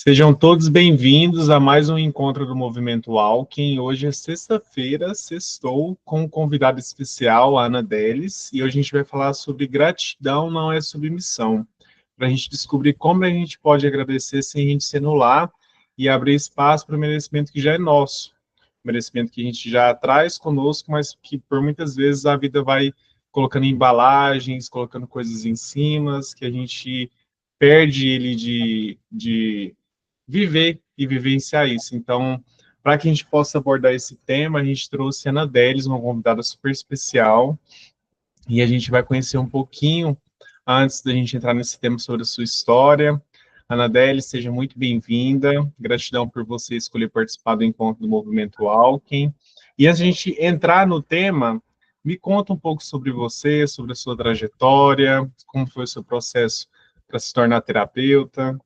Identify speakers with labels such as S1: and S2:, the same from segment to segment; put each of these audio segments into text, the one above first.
S1: Sejam todos bem-vindos a mais um encontro do Movimento Alckmin. Hoje é sexta-feira, sextou, com um convidado especial, a Ana Delis, e hoje a gente vai falar sobre gratidão não é submissão, para a gente descobrir como a gente pode agradecer sem a gente se anular e abrir espaço para o merecimento que já é nosso, merecimento que a gente já traz conosco, mas que por muitas vezes a vida vai colocando embalagens, colocando coisas em cima, que a gente perde ele de viver e vivenciar isso. Então, para que a gente possa abordar esse tema, a gente trouxe a Ana Delis, uma convidada super especial, e a gente vai conhecer um pouquinho, antes da gente entrar nesse tema, sobre a sua história. Ana Delis, seja muito bem-vinda, gratidão por você escolher participar do encontro do Movimento Alckmin. E antes de a gente entrar no tema, me conta um pouco sobre você, sobre a sua trajetória, como foi o seu processo para se tornar terapeuta.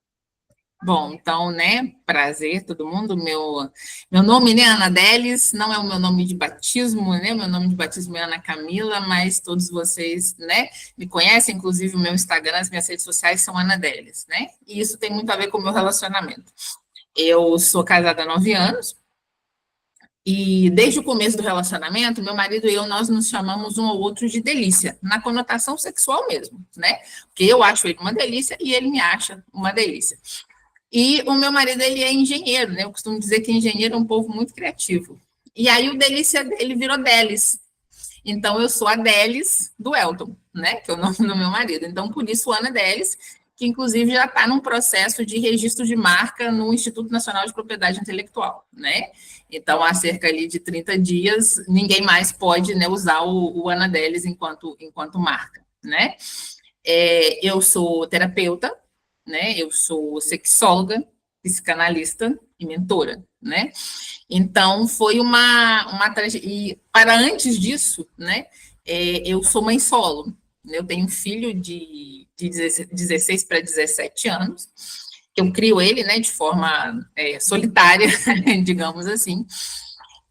S2: Bom, então, né, prazer, todo mundo, meu nome, né, Ana Delis, não é o meu nome de batismo, né, meu nome de batismo é Ana Camila, mas todos vocês, né, me conhecem, inclusive o meu Instagram, as minhas redes sociais são Ana Delis, né, e isso tem muito a ver com o meu relacionamento. Eu sou casada há 9 anos, e desde o começo do relacionamento, meu marido e eu, nós nos chamamos um ao outro de delícia, na conotação sexual mesmo, né, porque eu acho ele uma delícia e ele me acha uma delícia. E o meu marido, ele é engenheiro, né? Eu costumo dizer que engenheiro é um povo muito criativo. E aí o delícia dele virou Delis. Então eu sou a Delis do Elton, né? Que é o nome do meu marido. Então por isso Ana Delis, que inclusive já está num processo de registro de marca no Instituto Nacional de Propriedade Intelectual, né? Então há cerca ali de 30 dias ninguém mais pode, né, usar o Ana Delis enquanto marca, né? Eu sou terapeuta, né? Eu sou sexóloga, psicanalista e mentora, né? Então, foi uma trajetória. E para antes disso, né? Eu sou mãe solo. Eu tenho um filho de 16 para 17 anos, que eu crio ele, né? De forma solitária, digamos assim.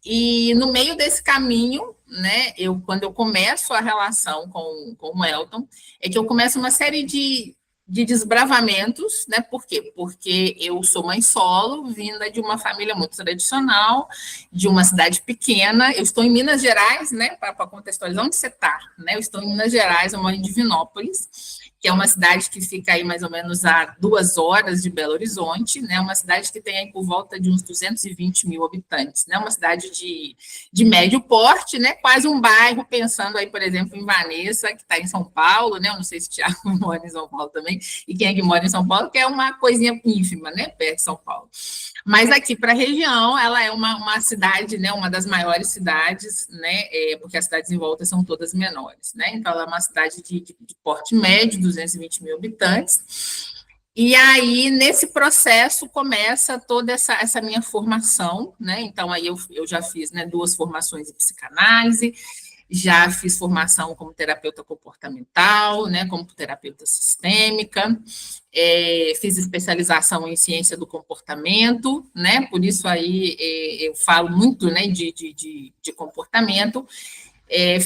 S2: E no meio desse caminho, né? Quando eu começo a relação com o Elton, é que eu começo uma série de desbravamentos, né? Por quê? Porque eu sou mãe solo, vinda de uma família muito tradicional, de uma cidade pequena. Eu estou em Minas Gerais, né? Para contextualizar onde você está, né? Eu estou em Minas Gerais, eu moro em Divinópolis, que é uma cidade que fica aí mais ou menos a 2 horas de Belo Horizonte, né? Uma cidade que tem aí por volta de uns 220 mil habitantes, né? Uma cidade de médio porte, né? Quase um bairro, pensando aí, por exemplo, em Vanessa, que está em São Paulo, né? Eu não sei se o Thiago mora em São Paulo também, e quem é que mora em São Paulo, que é uma coisinha ínfima, né? Perto de São Paulo. Mas aqui para a região, ela é uma cidade, né? Uma das maiores cidades, né? Porque as cidades em volta são todas menores, né? Então, ela é uma cidade de porte médio, 220 mil habitantes. E aí, nesse processo, começa toda essa minha formação, né? Então, aí eu já fiz, né, 2 formações em psicanálise, já fiz formação como terapeuta comportamental, né, como terapeuta sistêmica, fiz especialização em ciência do comportamento, né, por isso aí eu falo muito, né, de comportamento.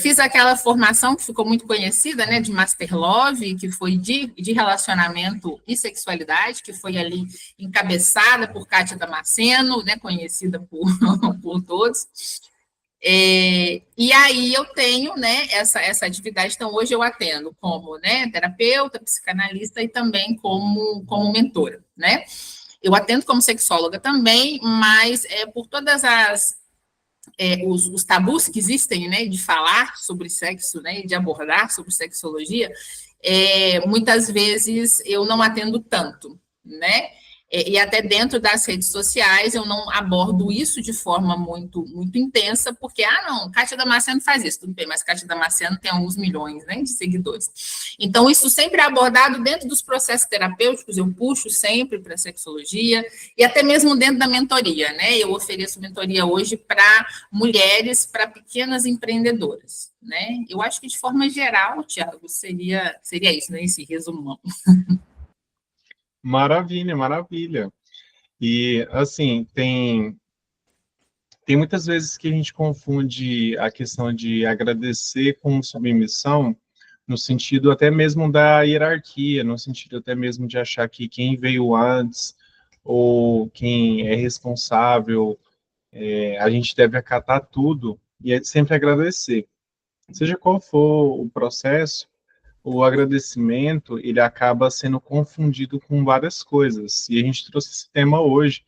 S2: Fiz aquela formação que ficou muito conhecida, né, de Master Love, que foi de relacionamento e sexualidade, que foi ali encabeçada por Kátia Damasceno, né, conhecida por todos. E aí eu tenho, né, essa atividade. Então, hoje eu atendo como, né, terapeuta, psicanalista e também como mentora, né? Eu atendo como sexóloga também, mas por todas os tabus que existem, né, de falar sobre sexo, né, e de abordar sobre sexologia, muitas vezes eu não atendo tanto, né? E até dentro das redes sociais eu não abordo isso de forma muito, muito intensa, porque, não, Kátia Damasceno faz isso, tudo bem, mas Kátia Damasceno tem alguns milhões, né, de seguidores. Então, isso sempre é abordado dentro dos processos terapêuticos, eu puxo sempre para a sexologia, e até mesmo dentro da mentoria, né, eu ofereço mentoria hoje para mulheres, para pequenas empreendedoras, né. Eu acho que, de forma geral, Thiago, seria isso, né, esse resumão.
S1: Maravilha, maravilha. E, assim, tem muitas vezes que a gente confunde a questão de agradecer com submissão, no sentido até mesmo da hierarquia, no sentido até mesmo de achar que quem veio antes ou quem é responsável, a gente deve acatar tudo e sempre agradecer. Seja qual for o processo, o agradecimento, ele acaba sendo confundido com várias coisas. E a gente trouxe esse tema hoje.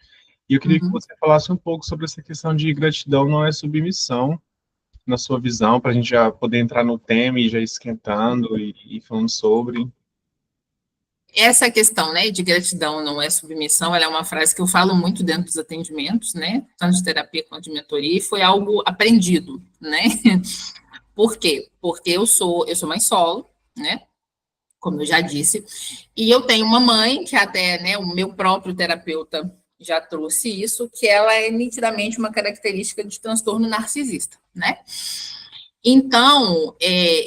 S1: E eu queria que
S2: Uhum.
S1: você falasse um pouco sobre essa questão de gratidão não é submissão, na sua visão, para a gente já poder entrar no tema e já esquentando e falando sobre.
S2: Essa questão, né, de gratidão não é submissão, ela é uma frase que eu falo muito dentro dos atendimentos, né, tanto de terapia quanto de mentoria, e foi algo aprendido, né? Por quê? Porque eu sou mãe solo, né? Como eu já disse, e eu tenho uma mãe que até, né, o meu próprio terapeuta já trouxe isso, que ela é nitidamente uma característica de transtorno narcisista, né? Então,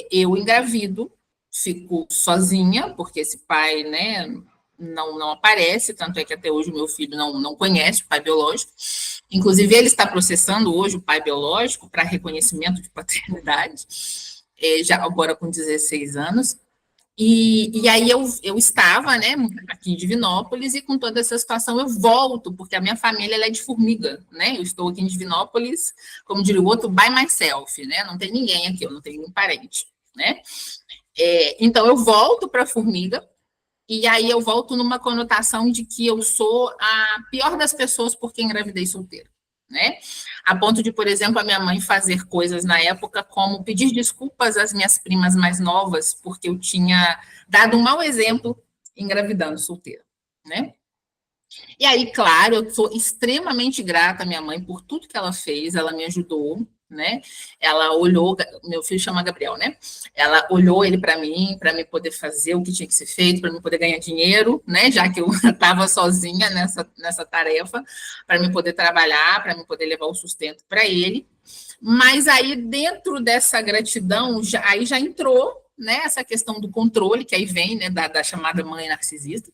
S2: eu engravido, fico sozinha, porque esse pai, né, não aparece, tanto é que até hoje o meu filho não conhece o pai biológico. Inclusive, ele está processando hoje o pai biológico para reconhecimento de paternidade, já agora com 16 anos. E aí eu estava, né, aqui em Divinópolis, e com toda essa situação eu volto, porque a minha família ela é de formiga, né? Eu estou aqui em Divinópolis, como diria o outro, by myself, né? Não tem ninguém aqui, eu não tenho nenhum parente, né? Então eu volto para a formiga, e aí eu volto numa conotação de que eu sou a pior das pessoas porque engravidei solteira, né? A ponto de, por exemplo, a minha mãe fazer coisas na época como pedir desculpas às minhas primas mais novas porque eu tinha dado um mau exemplo engravidando solteira, né? E aí, claro, eu sou extremamente grata à minha mãe por tudo que ela fez, ela me ajudou, né? Ela olhou, meu filho chama Gabriel, né? Ela olhou ele para mim poder fazer o que tinha que ser feito, para mim poder ganhar dinheiro, né? Já que eu estava sozinha nessa tarefa, para mim poder trabalhar, para mim poder levar o sustento para ele. Mas aí, dentro dessa gratidão, aí já entrou, né, essa questão do controle, que aí vem, né, da chamada mãe narcisista,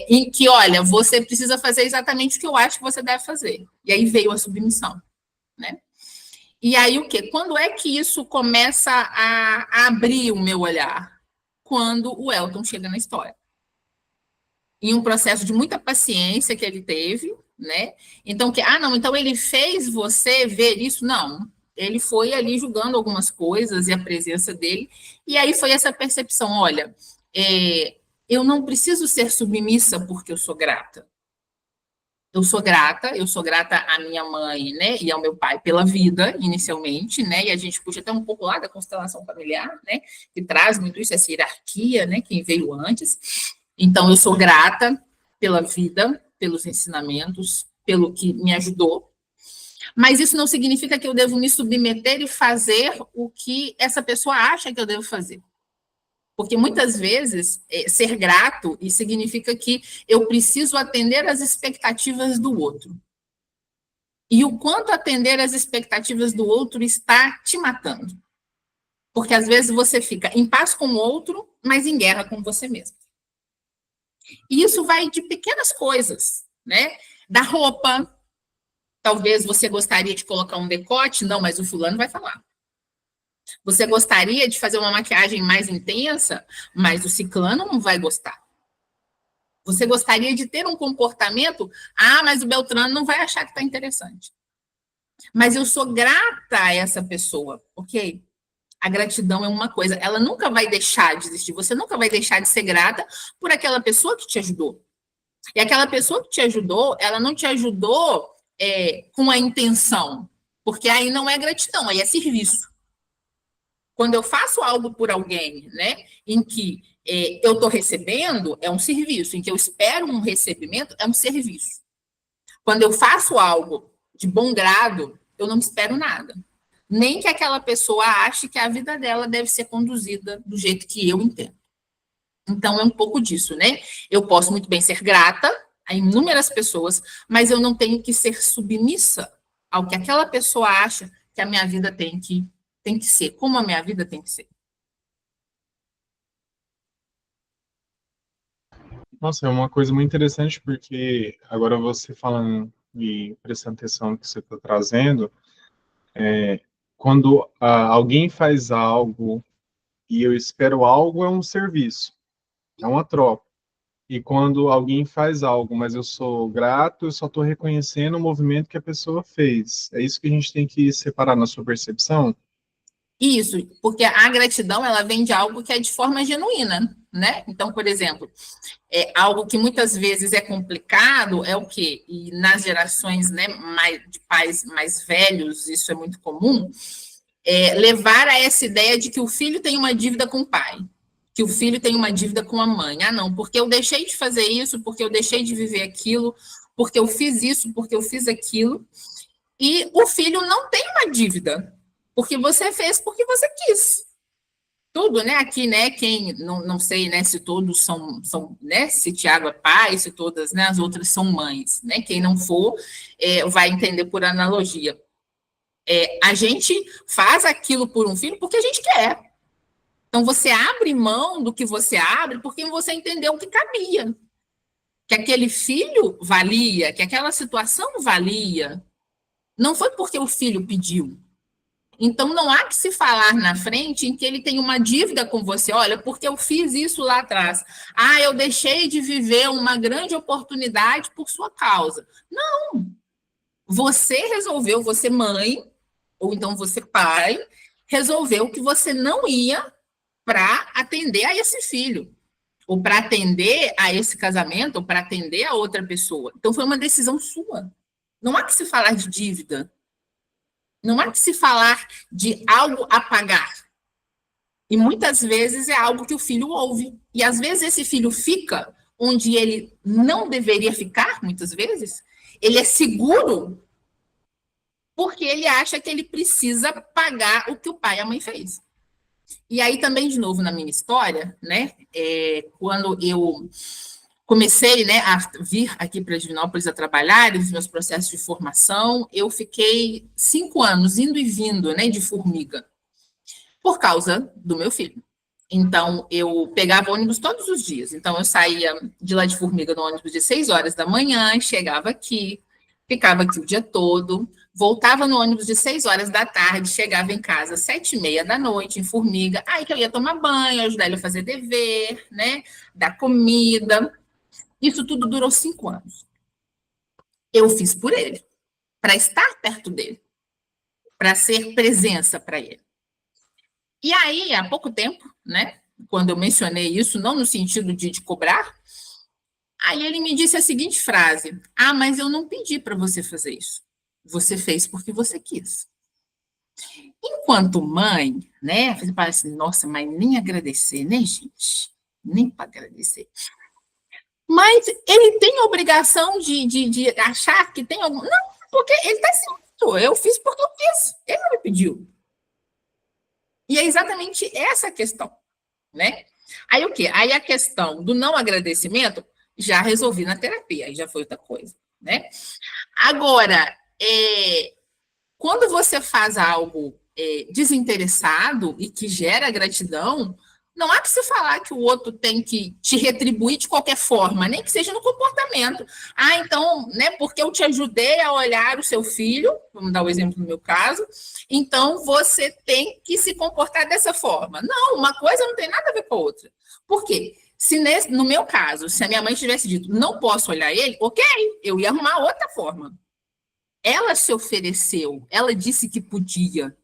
S2: em que, olha, você precisa fazer exatamente o que eu acho que você deve fazer. E aí veio a submissão, né? E aí o quê? Quando é que isso começa a abrir o meu olhar? Quando o Elton chega na história. Em um processo de muita paciência que ele teve, né? Então, não, então ele fez você ver isso? Não. Ele foi ali julgando algumas coisas e a presença dele, e aí foi essa percepção: olha, eu não preciso ser submissa porque eu sou grata. Eu sou grata à minha mãe, né, e ao meu pai pela vida, inicialmente, né, e a gente puxa até um pouco lá da constelação familiar, né, que traz muito isso, essa hierarquia, né, quem veio antes. Então, eu sou grata pela vida, pelos ensinamentos, pelo que me ajudou, mas isso não significa que eu devo me submeter e fazer o que essa pessoa acha que eu devo fazer. Porque muitas vezes ser grato significa que eu preciso atender às expectativas do outro. E o quanto atender às expectativas do outro está te matando. Porque às vezes você fica em paz com o outro, mas em guerra com você mesmo. E isso vai de pequenas coisas, né? Da roupa. Talvez você gostaria de colocar um decote, não, mas o fulano vai falar. Você gostaria de fazer uma maquiagem mais intensa, mas o ciclano não vai gostar. Você gostaria de ter um comportamento, mas o Beltrano não vai achar que está interessante. Mas eu sou grata a essa pessoa, ok? A gratidão é uma coisa, ela nunca vai deixar de existir, você nunca vai deixar de ser grata por aquela pessoa que te ajudou. E aquela pessoa que te ajudou, ela não te ajudou com a intenção, porque aí não é gratidão, aí é serviço. Quando eu faço algo por alguém, né, em que eu estou recebendo, é um serviço. Em que eu espero um recebimento, é um serviço. Quando eu faço algo de bom grado, eu não espero nada. Nem que aquela pessoa ache que a vida dela deve ser conduzida do jeito que eu entendo. Então, é um pouco disso, né? Eu posso muito bem ser grata a inúmeras pessoas, mas eu não tenho que ser submissa ao que aquela pessoa acha que a minha vida tem que ser, como a minha vida tem que ser.
S1: Nossa, é uma coisa muito interessante, porque agora você falando e prestando atenção no que você está trazendo, quando alguém faz algo e eu espero algo, é um serviço, é uma troca. e quando alguém faz algo, mas eu sou grato, eu só estou reconhecendo o movimento que a pessoa fez. É isso que a gente tem que separar na sua percepção?
S2: Isso, porque a gratidão, ela vem de algo que é de forma genuína, né? Então, por exemplo, algo que muitas vezes é complicado é o quê? E nas gerações, né, de pais mais velhos, isso é muito comum, levar a essa ideia de que o filho tem uma dívida com o pai, que o filho tem uma dívida com a mãe. Ah, não, porque eu deixei de fazer isso, porque eu deixei de viver aquilo, porque eu fiz isso, porque eu fiz aquilo, e o filho não tem uma dívida, porque você fez porque você quis. Tudo, né? Aqui, né? Quem não sei, né? Se todos são, né? Se Tiago é pai, se todas, né? As outras são mães, né? Quem não for, vai entender por analogia. A gente faz aquilo por um filho porque a gente quer. Então você abre mão do que você abre porque você entendeu que cabia, que aquele filho valia, que aquela situação valia. Não foi porque o filho pediu. Então, não há que se falar na frente em que ele tem uma dívida com você. Olha, porque eu fiz isso lá atrás. Ah, eu deixei de viver uma grande oportunidade por sua causa. Não. Você resolveu, você mãe, ou então você pai, resolveu que você não ia para atender a esse filho, ou para atender a esse casamento, ou para atender a outra pessoa. Então, foi uma decisão sua. Não há que se falar de dívida. Não há que se falar de algo a pagar. E muitas vezes é algo que o filho ouve. E às vezes esse filho fica onde ele não deveria ficar, muitas vezes. Ele é seguro porque ele acha que ele precisa pagar o que o pai e a mãe fez. E aí também, de novo, na minha história, né, quando eu comecei, né, a vir aqui para Divinópolis a trabalhar, nos meus processos de formação, eu fiquei 5 anos indo e vindo, né, de formiga, por causa do meu filho. Então, eu pegava ônibus todos os dias. Então, eu saía de lá de Formiga no ônibus de 6 horas da manhã, chegava aqui, ficava aqui o dia todo, voltava no ônibus de 6 horas da tarde, chegava em casa às 7h30 da noite, em Formiga, aí que eu ia tomar banho, ajudar ele a fazer dever, né, dar comida. Isso tudo durou 5 anos. Eu fiz por ele, para estar perto dele, para ser presença para ele. E aí, há pouco tempo, né, quando eu mencionei isso, não no sentido de cobrar, aí ele me disse a seguinte frase: ah, mas eu não pedi para você fazer isso. Você fez porque você quis. Enquanto mãe, né, você parece assim, nossa, mas nem agradecer, né, gente? Nem para agradecer. Mas ele tem a obrigação de achar que tem algum. Não, porque ele está certo. Eu fiz porque eu quis. Ele não me pediu. E é exatamente essa a questão, né? Aí o quê? Aí a questão do não agradecimento já resolvi na terapia, aí já foi outra coisa, né? Agora, quando você faz algo desinteressado e que gera gratidão, não há que se falar que o outro tem que te retribuir de qualquer forma, nem que seja no comportamento. Ah, então, né, porque eu te ajudei a olhar o seu filho, vamos dar o exemplo no meu caso, então você tem que se comportar dessa forma. Não, uma coisa não tem nada a ver com a outra. Por quê? Se no meu caso, se a minha mãe tivesse dito, não posso olhar ele, ok, eu ia arrumar outra forma. Ela se ofereceu, ela disse que podia,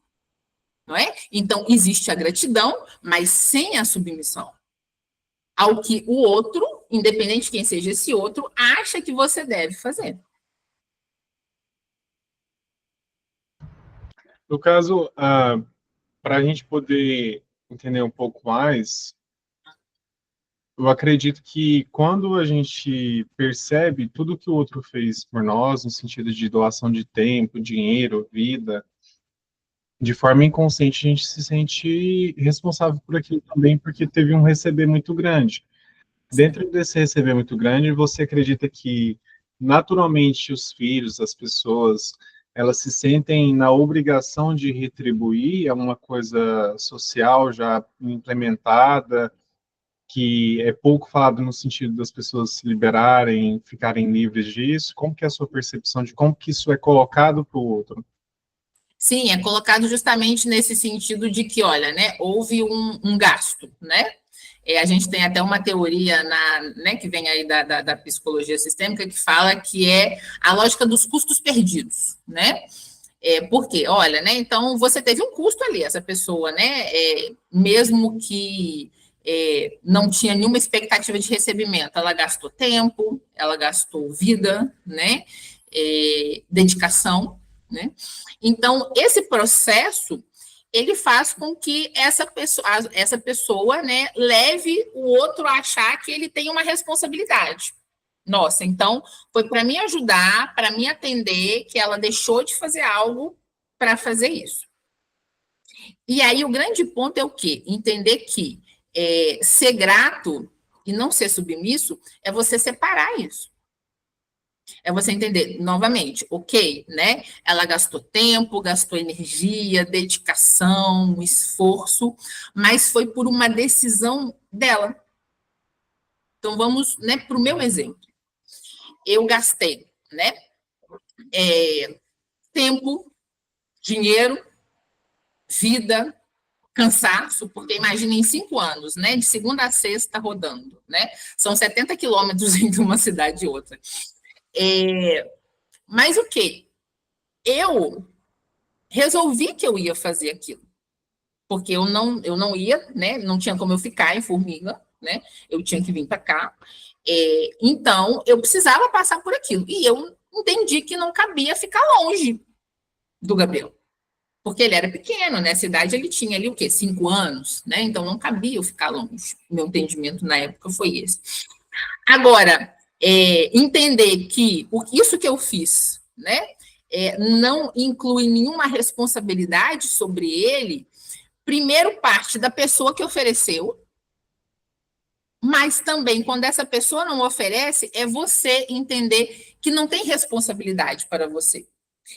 S2: não é? Então, existe a gratidão, mas sem a submissão ao que o outro, independente de quem seja esse outro, acha que você deve fazer.
S1: No caso, para a gente poder entender um pouco mais, eu acredito que quando a gente percebe tudo que o outro fez por nós, no sentido de doação de tempo, dinheiro, vida, de forma inconsciente a gente se sente responsável por aquilo também, porque teve um receber muito grande. Dentro desse receber muito grande, você acredita que naturalmente os filhos, as pessoas, elas se sentem na obrigação de retribuir, é uma coisa social já implementada, que é pouco falado no sentido das pessoas se liberarem, ficarem livres disso? Como que é a sua percepção de como que isso é colocado para o outro?
S2: Sim, é colocado justamente nesse sentido de que, olha, né, houve um gasto, né? A gente tem até uma teoria né, que vem aí da psicologia sistêmica que fala que é a lógica dos custos perdidos, né? Por quê? Olha, né? Então você teve um custo ali, essa pessoa, né? Mesmo que não tinha nenhuma expectativa de recebimento, ela gastou tempo, ela gastou vida, né? Dedicação, né? Então esse processo ele faz com que essa pessoa, né, leve o outro a achar que ele tem uma responsabilidade. Nossa, então foi para me ajudar, para me atender, que ela deixou de fazer algo para fazer isso. E aí o grande ponto é o quê? Entender que ser grato e não ser submisso é você separar isso. É você entender, novamente, ok, né? Ela gastou tempo, gastou energia, dedicação, esforço, mas foi por uma decisão dela. Então, vamos, né, para o meu exemplo. Eu gastei, né, tempo, dinheiro, vida, cansaço, porque imagina em 5 anos, né, de segunda a sexta rodando, né? São 70 quilômetros entre uma cidade e outra. Mas o quê? Eu resolvi que eu ia fazer aquilo, porque eu não ia, né? Não tinha como eu ficar em Formiga, né? Eu tinha que vir para cá. Então, eu precisava passar por aquilo. E eu entendi que não cabia ficar longe do Gabriel, porque ele era pequeno, né? A cidade ele tinha ali o quê? 5 anos, né? Então não cabia eu ficar longe. Meu entendimento na época foi esse. Agora, entender que isso que eu fiz, né? Não inclui nenhuma responsabilidade sobre ele, primeiro parte da pessoa que ofereceu, mas também quando essa pessoa não oferece, é você entender que não tem responsabilidade para você.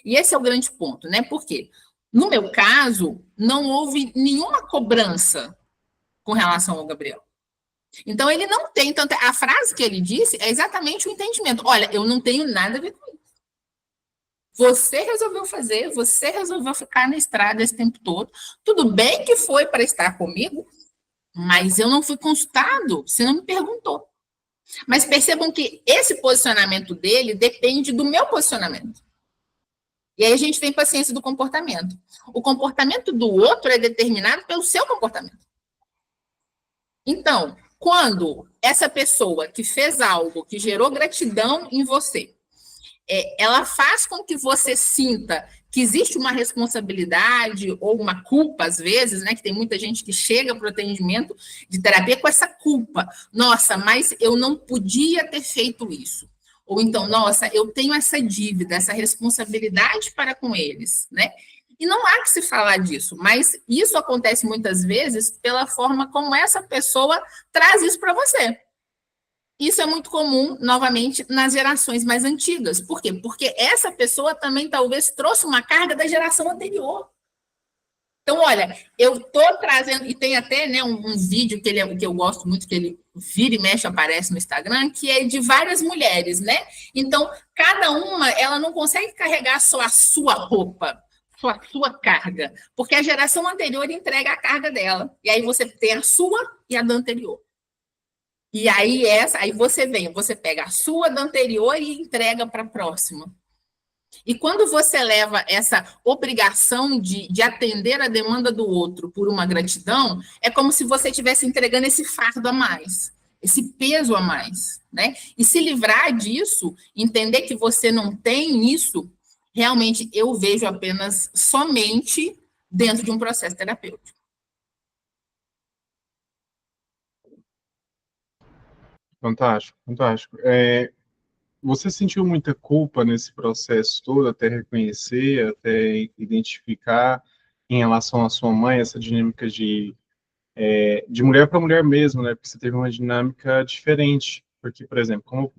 S2: E esse é o grande ponto, né? Por quê? No meu caso, não houve nenhuma cobrança com relação ao Gabriel. Então, ele não tem tanta. A frase que ele disse é exatamente o entendimento. Olha, eu não tenho nada a ver com isso. Você resolveu fazer, você resolveu ficar na estrada esse tempo todo. Tudo bem que foi para estar comigo, mas eu não fui consultado, você não me perguntou. Mas percebam que esse posicionamento dele depende do meu posicionamento. E aí a gente tem paciência do comportamento. O comportamento do outro é determinado pelo seu comportamento. Então, quando essa pessoa que fez algo que gerou gratidão em você, ela faz com que você sinta que existe uma responsabilidade ou uma culpa, às vezes, né? Que tem muita gente que chega para o atendimento de terapia com essa culpa. Nossa, mas eu não podia ter feito isso. Ou então, nossa, eu tenho essa dívida, essa responsabilidade para com eles, né? E não há que se falar disso, mas isso acontece muitas vezes pela forma como essa pessoa traz isso para você. Isso é muito comum, novamente, nas gerações mais antigas. Por quê? Porque essa pessoa também talvez trouxe uma carga da geração anterior. Então, olha, eu estou trazendo, e tem até, né, um vídeo que eu gosto muito, que ele vira e mexe, aparece no Instagram, que é de várias mulheres, né? Então, cada uma, ela não consegue carregar só a sua roupa, só a sua carga, porque a geração anterior entrega a carga dela. E aí você tem a sua e a da anterior. E aí você pega a sua da anterior e entrega para a próxima. E quando você leva essa obrigação de atender a demanda do outro por uma gratidão, é como se você estivesse entregando esse fardo a mais, esse peso a mais, né? E se livrar disso, entender que você não tem isso, realmente eu vejo apenas somente dentro de um processo terapêutico.
S1: Fantástico, fantástico. Você sentiu muita culpa nesse processo todo, até reconhecer, até identificar em relação à sua mãe, essa dinâmica de mulher para mulher mesmo, né? Porque você teve uma dinâmica diferente. Porque, por exemplo, como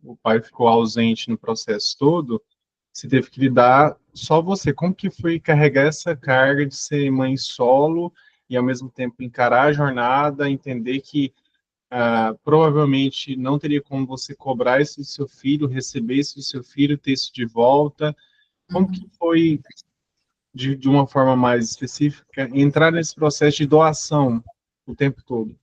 S1: o pai ficou ausente no processo todo, você teve que lidar só você. Como que foi carregar essa carga de ser mãe solo e, ao mesmo tempo, encarar a jornada, entender que provavelmente não teria como você cobrar isso do seu filho, receber isso do seu filho, ter isso de volta. Como que foi, de uma forma mais específica, entrar nesse processo de doação o tempo todo?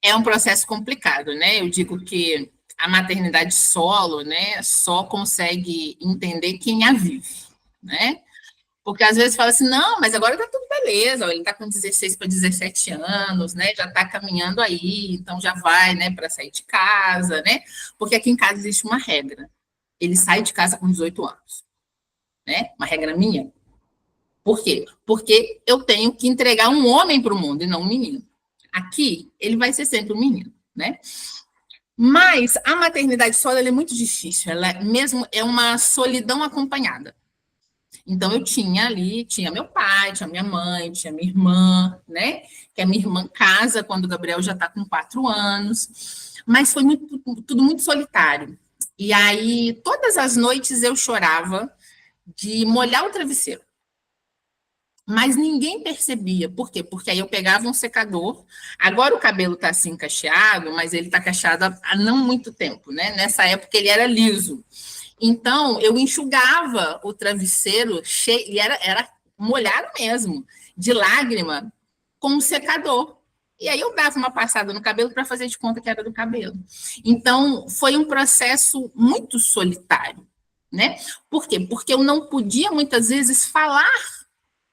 S2: É um processo complicado, né? Eu digo que a maternidade solo, né, só consegue entender quem a vive, né? Porque às vezes fala assim, não, mas agora tá tudo beleza, ele tá com 16 para 17 anos, né? Já tá caminhando aí, então já vai, né, para sair de casa, né? Porque aqui em casa existe uma regra. Ele sai de casa com 18 anos, né? Uma regra minha. Por quê? Porque eu tenho que entregar um homem para o mundo e não um menino. Aqui, ele vai ser sempre um menino, né? Mas a maternidade solo é muito difícil, ela mesmo é uma solidão acompanhada. Então, eu tinha ali, tinha meu pai, tinha minha mãe, tinha minha irmã, né? Que a minha irmã casa quando o Gabriel já está com 4 anos. Mas foi tudo muito solitário. E aí, todas as noites eu chorava de molhar o travesseiro. Mas ninguém percebia. Por quê? Porque aí eu pegava um secador. Agora o cabelo está assim cacheado, mas ele está cacheado há não muito tempo, né? Nessa época ele era liso. Então, eu enxugava o travesseiro cheio, e era molhado mesmo, de lágrima, com um secador. E aí eu dava uma passada no cabelo para fazer de conta que era do cabelo. Então, foi um processo muito solitário, né? Por quê? Porque eu não podia, muitas vezes, falar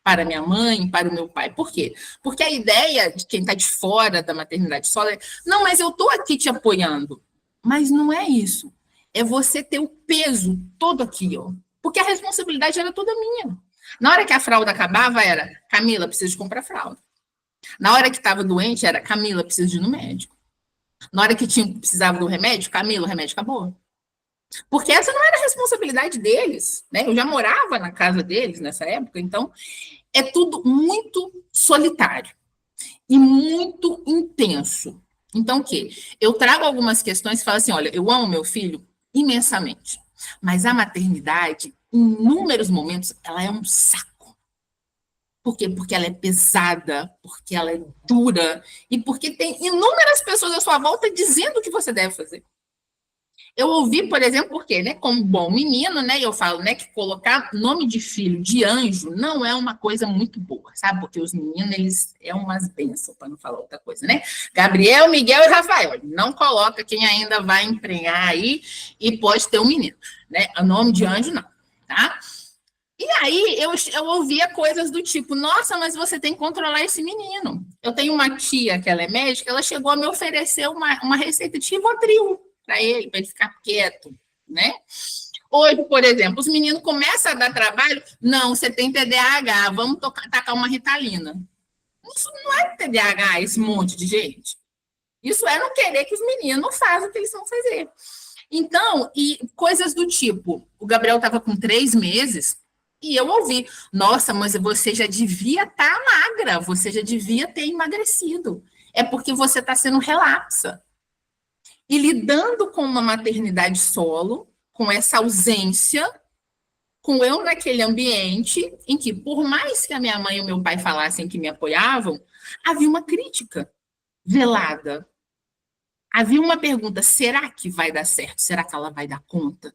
S2: para minha mãe, para o meu pai. Por quê? Porque a ideia de quem está de fora da maternidade solo é, não, mas eu estou aqui te apoiando. Mas não é isso. É você ter o peso todo aqui, ó. Porque a responsabilidade era toda minha. Na hora que a fralda acabava, era, Camila, preciso comprar fralda. Na hora que estava doente, era, Camila, preciso ir no médico. Na hora que precisava do remédio, Camila, o remédio acabou. Porque essa não era a responsabilidade deles, né? Eu já morava na casa deles nessa época, então é tudo muito solitário e muito intenso. Então, o quê? Eu trago algumas questões e falo assim, olha, eu amo meu filho imensamente, mas a maternidade, em inúmeros momentos, ela é um saco. Por quê? Porque ela é pesada, porque ela é dura e porque tem inúmeras pessoas à sua volta dizendo o que você deve fazer. Eu ouvi, por exemplo, porque, né, como bom menino, né, eu falo, né, que colocar nome de filho de anjo não é uma coisa muito boa, sabe? Porque os meninos, eles é umas bênçãos, para não falar outra coisa, né? Gabriel, Miguel e Rafael, não coloca quem ainda vai emprenhar aí e pode ter um menino, né? O nome de anjo não, tá? E aí eu ouvia coisas do tipo, nossa, mas você tem que controlar esse menino. Eu tenho uma tia que ela é médica, ela chegou a me oferecer uma receita de Rivotril para ele ficar quieto, né? Hoje, por exemplo, os meninos começam a dar trabalho, não, você tem TDAH, vamos tacar uma Ritalina. Isso não é TDAH, esse monte de gente. Isso é não querer que os meninos façam o que eles vão fazer. Então, e coisas do tipo, o Gabriel estava com 3 meses, e eu ouvi, nossa, mas você já devia estar magra, você já devia ter emagrecido. É porque você está sendo relapsa. E lidando com uma maternidade solo, com essa ausência, com eu naquele ambiente em que, por mais que a minha mãe e o meu pai falassem que me apoiavam, havia uma crítica velada. Havia uma pergunta, será que vai dar certo? Será que ela vai dar conta?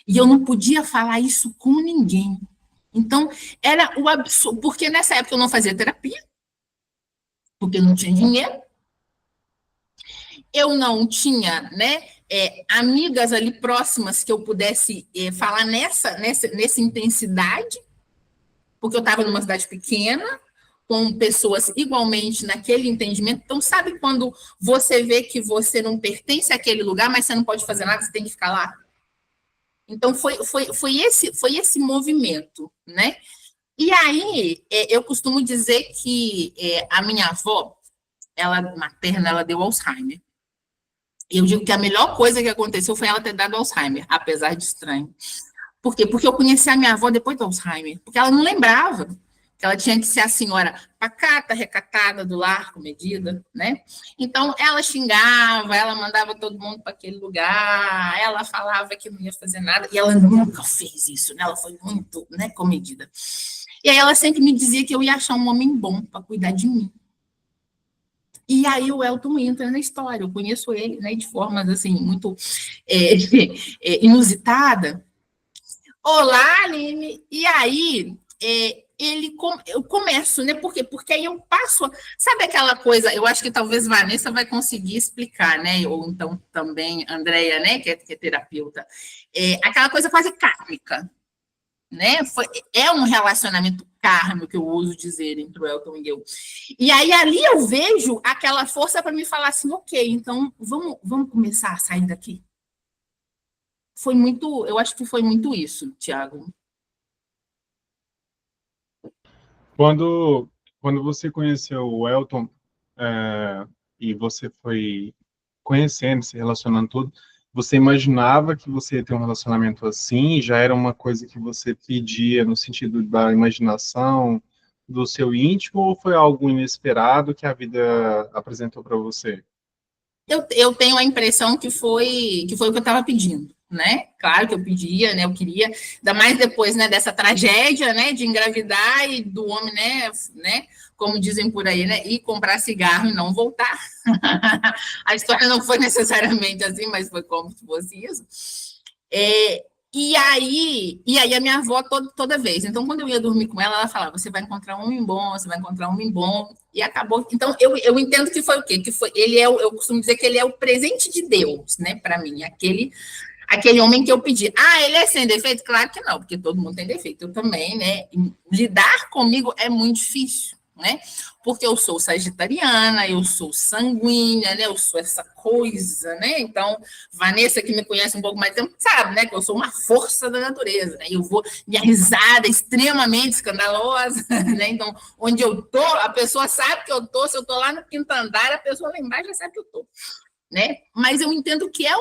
S2: E eu não podia falar isso com ninguém. Então, era o absurdo, porque nessa época eu não fazia terapia, porque eu não tinha dinheiro, eu não tinha, né, amigas ali próximas que eu pudesse falar nessa intensidade, porque eu estava numa cidade pequena, com pessoas igualmente naquele entendimento. Então, sabe quando você vê que você não pertence àquele lugar, mas você não pode fazer nada, você tem que ficar lá? Então, foi esse movimento, né? E aí, eu costumo dizer que a minha avó, ela materna, ela deu Alzheimer. Eu digo que a melhor coisa que aconteceu foi ela ter dado Alzheimer, apesar de estranho. Por quê? Porque eu conheci a minha avó depois do Alzheimer, porque ela não lembrava que ela tinha que ser a senhora pacata, recatada, do lar, comedida, né? Então, ela xingava, ela mandava todo mundo para aquele lugar, ela falava que não ia fazer nada, e ela nunca fez isso, né? Ela foi muito, né, comedida. E aí ela sempre me dizia que eu ia achar um homem bom para cuidar de mim. E aí o Elton entra na história, eu conheço ele, né, de formas, assim, muito inusitada. Olá, Aline! E aí, eu começo, né? Por quê? Porque aí eu passo, sabe aquela coisa, eu acho que talvez Vanessa vai conseguir explicar, né? Ou então também Andréia, né? Que é terapeuta. Aquela coisa quase kármica, né? É um relacionamento kármico, que eu uso dizer, entre o Elton e eu. E aí ali eu vejo aquela força para me falar assim, ok, então vamos começar a sair daqui. Eu acho que foi muito isso, Tiago.
S1: Quando você conheceu o Elton, e você foi conhecendo, se relacionando tudo, você imaginava que você ia ter um relacionamento assim? Já era uma coisa que você pedia no sentido da imaginação, do seu íntimo, ou foi algo inesperado que a vida apresentou para você?
S2: Eu tenho a impressão que foi o que eu estava pedindo, né? Claro que eu pedia, né? Eu queria, ainda mais depois, né, dessa tragédia, né, de engravidar e do homem, né, como dizem por aí, né, ir comprar cigarro e não voltar. A história não foi necessariamente assim, mas foi como se fosse isso. E aí a minha avó toda vez. Então, quando eu ia dormir com ela, ela falava: você vai encontrar um homem bom, você vai encontrar um homem bom. E acabou. Então, eu entendo que foi o quê? Que foi, eu costumo dizer que ele é o presente de Deus, né, para mim. Aquele homem que eu pedi. Ah, ele é sem defeito? Claro que não, porque todo mundo tem defeito. Eu também, né? Lidar comigo é muito difícil, né? Porque eu sou sagitariana, eu sou sanguínea, né? Eu sou essa coisa, né? Então, Vanessa, que me conhece um pouco mais tempo, sabe, né? Que eu sou uma força da natureza, né? Eu vou, minha risada é extremamente escandalosa, né? Então, onde eu tô, a pessoa sabe que eu tô. Se eu tô lá no quinto andar, a pessoa lá embaixo já sabe que eu tô. Né? Mas eu entendo que é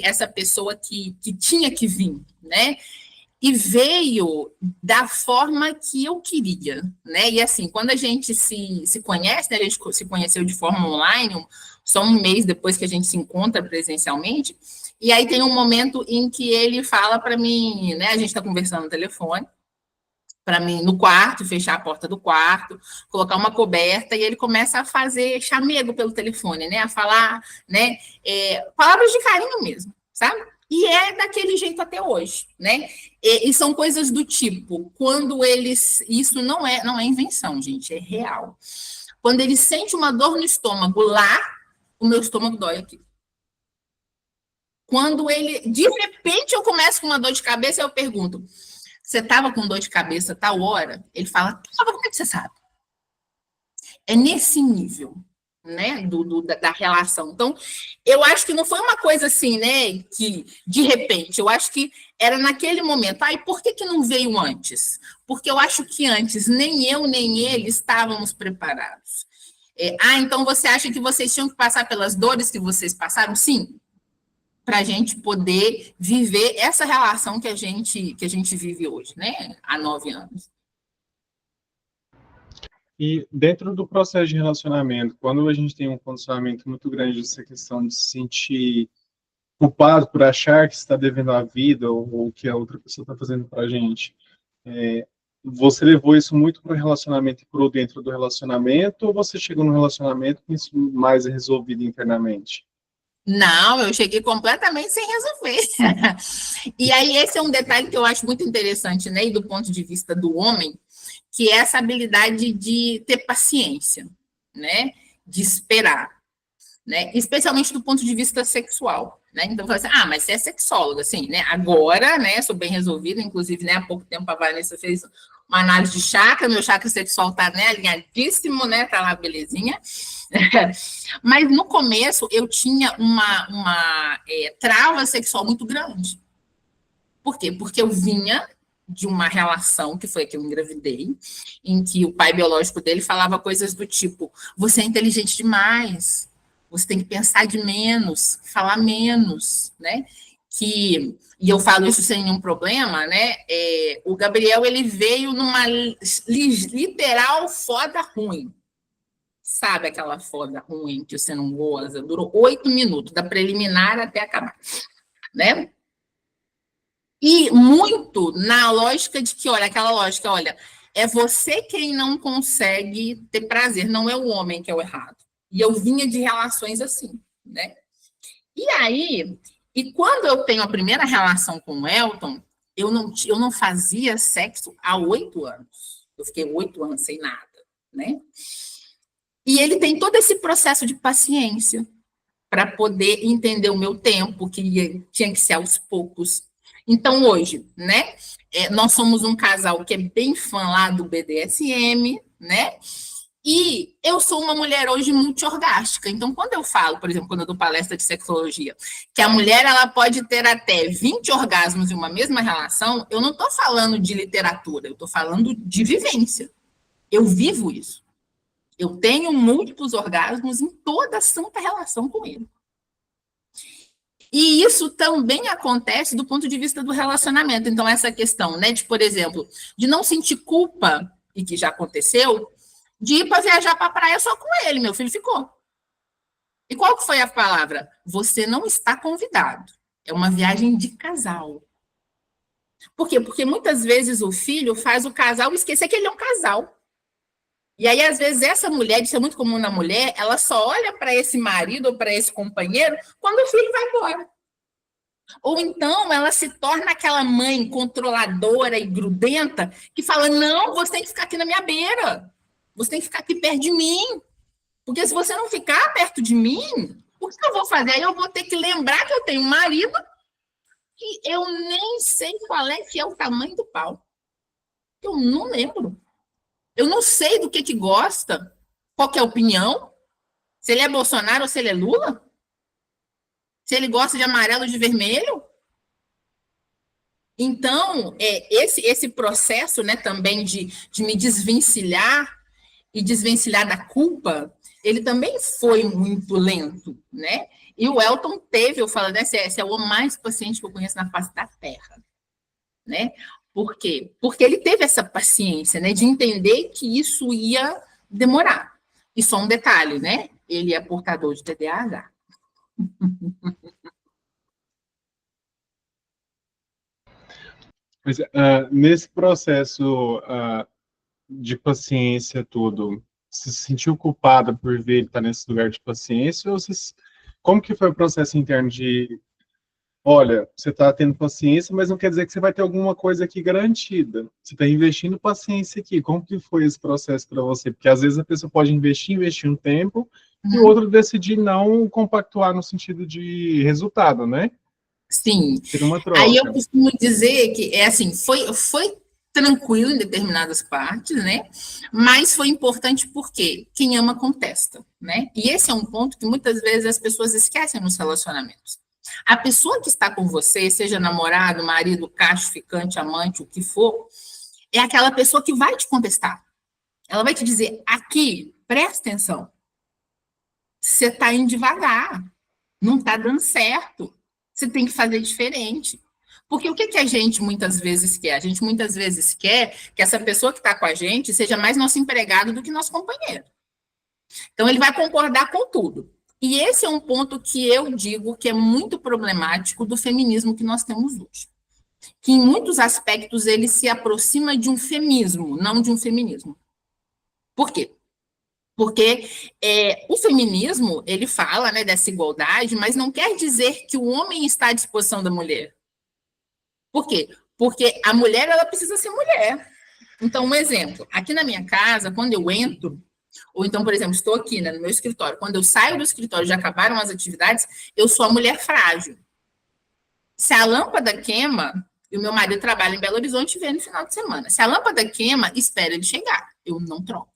S2: essa pessoa que tinha que vir, né? E veio da forma que eu queria, né? E assim, quando a gente se conhece, né? A gente se conheceu de forma online, só um mês depois que a gente se encontra presencialmente, e aí tem um momento em que ele fala para mim, né? A gente está conversando no telefone, para mim no quarto, fechar a porta do quarto, colocar uma coberta, e ele começa a fazer chamego pelo telefone, né? A falar, né? Palavras de carinho mesmo, sabe? E é daquele jeito até hoje, né? E são coisas do tipo, quando eles... Isso não é invenção, gente, é real. Quando ele sente uma dor no estômago lá, o meu estômago dói aqui. Quando ele... De repente, eu começo com uma dor de cabeça, eu pergunto: você estava com dor de cabeça tal hora? Ele fala: como é que você sabe? É nesse nível, né, da relação. Então, eu acho que não foi uma coisa assim, né, que de repente, eu acho que era naquele momento. E por que não veio antes? Porque eu acho que antes nem eu nem ele estávamos preparados. Então você acha que vocês tinham que passar pelas dores que vocês passaram? Sim, para a gente poder viver essa relação que a gente vive hoje, né? Há 9 anos.
S1: E dentro do processo de relacionamento, quando a gente tem um condicionamento muito grande dessa questão de se sentir culpado por achar que está devendo a vida ou que a outra pessoa está fazendo para a gente, você levou isso muito para o relacionamento e para dentro do relacionamento, ou você chegou no relacionamento com isso mais resolvido internamente?
S2: Não, eu cheguei completamente sem resolver. E aí esse é um detalhe que eu acho muito interessante, né? E do ponto de vista do homem, que é essa habilidade de ter paciência, né? De esperar, né? Especialmente do ponto de vista sexual, né? Então, assim, mas você é sexóloga, assim, né? Agora, né? Sou bem resolvida, inclusive, né? Há pouco tempo a Vanessa fez uma análise de chakra, meu chakra sexual tá, né, alinhadíssimo, né? Tá lá, belezinha. Mas no começo eu tinha uma trava sexual muito grande. Por quê? Porque eu vinha de uma relação, que foi a que eu engravidei, em que o pai biológico dele falava coisas do tipo: você é inteligente demais, você tem que pensar de menos, falar menos, né? E eu falo isso sem nenhum problema, né? O Gabriel, ele veio numa literal foda ruim. Sabe aquela foda ruim que você não goza? Durou 8 minutos, da preliminar até acabar, né? E muito na lógica de que, aquela lógica, é você quem não consegue ter prazer, não é o homem que é o errado. E eu vinha de relações assim, né? E aí, quando eu tenho a primeira relação com o Elton, eu não fazia sexo há 8 anos. Eu fiquei 8 anos sem nada, né? E ele tem todo esse processo de paciência para poder entender o meu tempo, que tinha que ser aos poucos. Então, hoje, né, nós somos um casal que é bem fã lá do BDSM, né? E eu sou uma mulher hoje multiorgástica. Então, quando eu falo, por exemplo, quando eu dou palestra de sexologia, que a mulher ela pode ter até 20 orgasmos em uma mesma relação, eu não estou falando de literatura, eu estou falando de vivência. Eu vivo isso. Eu tenho múltiplos orgasmos em toda a santa relação com ele. E isso também acontece do ponto de vista do relacionamento. Então, essa questão, né, de, por exemplo, de não sentir culpa, e que já aconteceu, de ir para viajar para a praia só com ele, meu filho ficou. E qual que foi a palavra? Você não está convidado. É uma viagem de casal. Por quê? Porque muitas vezes o filho faz o casal esquecer que ele é um casal. E aí, às vezes, essa mulher, isso é muito comum na mulher, ela só olha para esse marido ou para esse companheiro quando o filho vai embora. Ou então ela se torna aquela mãe controladora e grudenta que fala, não, você tem que ficar aqui na minha beira. Você tem que ficar aqui perto de mim. Porque se você não ficar perto de mim, o que eu vou fazer? Aí eu vou ter que lembrar que eu tenho um marido que eu nem sei qual é que é o tamanho do pau. Eu não lembro. Eu não sei do que gosta, qual que é a opinião, se ele é Bolsonaro ou se ele é Lula, se ele gosta de amarelo ou de vermelho. Então, esse processo, né, também de me desvencilhar e desvencilhar da culpa, ele também foi muito lento, né? E o Elton teve, eu falo, né, esse é o homem mais paciente que eu conheço na face da Terra, né? Por quê? Porque ele teve essa paciência, né, de entender que isso ia demorar. E só um detalhe, né? Ele é portador de TDAH.
S1: Mas, nesse processo de paciência todo, você se sentiu culpada por ver ele estar nesse lugar de paciência? Ou como que foi o processo interno de olha, você está tendo paciência, mas não quer dizer que você vai ter alguma coisa aqui garantida. Você está investindo paciência aqui. Como que foi esse processo para você? Porque às vezes a pessoa pode investir um tempo, e o outro decidir não compactuar no sentido de resultado, né?
S2: Sim.
S1: Ter uma troca.
S2: Aí eu costumo dizer que assim, foi tranquilo em determinadas partes, né? Mas foi importante porque quem ama contesta, né? E esse é um ponto que muitas vezes as pessoas esquecem nos relacionamentos. A pessoa que está com você, seja namorado, marido, cacho, ficante, amante, o que for, é aquela pessoa que vai te contestar. Ela vai te dizer, aqui, presta atenção, você está indo devagar, não está dando certo, você tem que fazer diferente. Porque o que a gente muitas vezes quer? A gente muitas vezes quer que essa pessoa que está com a gente seja mais nosso empregado do que nosso companheiro. Então, ele vai concordar com tudo. E esse é um ponto que eu digo que é muito problemático do feminismo que nós temos hoje. Que, em muitos aspectos, ele se aproxima de um feminismo, não de um feminismo. Por quê? Porque o feminismo, ele fala, né, dessa igualdade, mas não quer dizer que o homem está à disposição da mulher. Por quê? Porque a mulher, ela precisa ser mulher. Então, um exemplo. Aqui na minha casa, quando eu entro, ou então, por exemplo, estou aqui, né, no meu escritório. Quando eu saio do escritório, já acabaram as atividades, eu sou a mulher frágil. Se a lâmpada queima, e o meu marido trabalha em Belo Horizonte e vem no final de semana. Se a lâmpada queima, espera ele chegar. Eu não troco.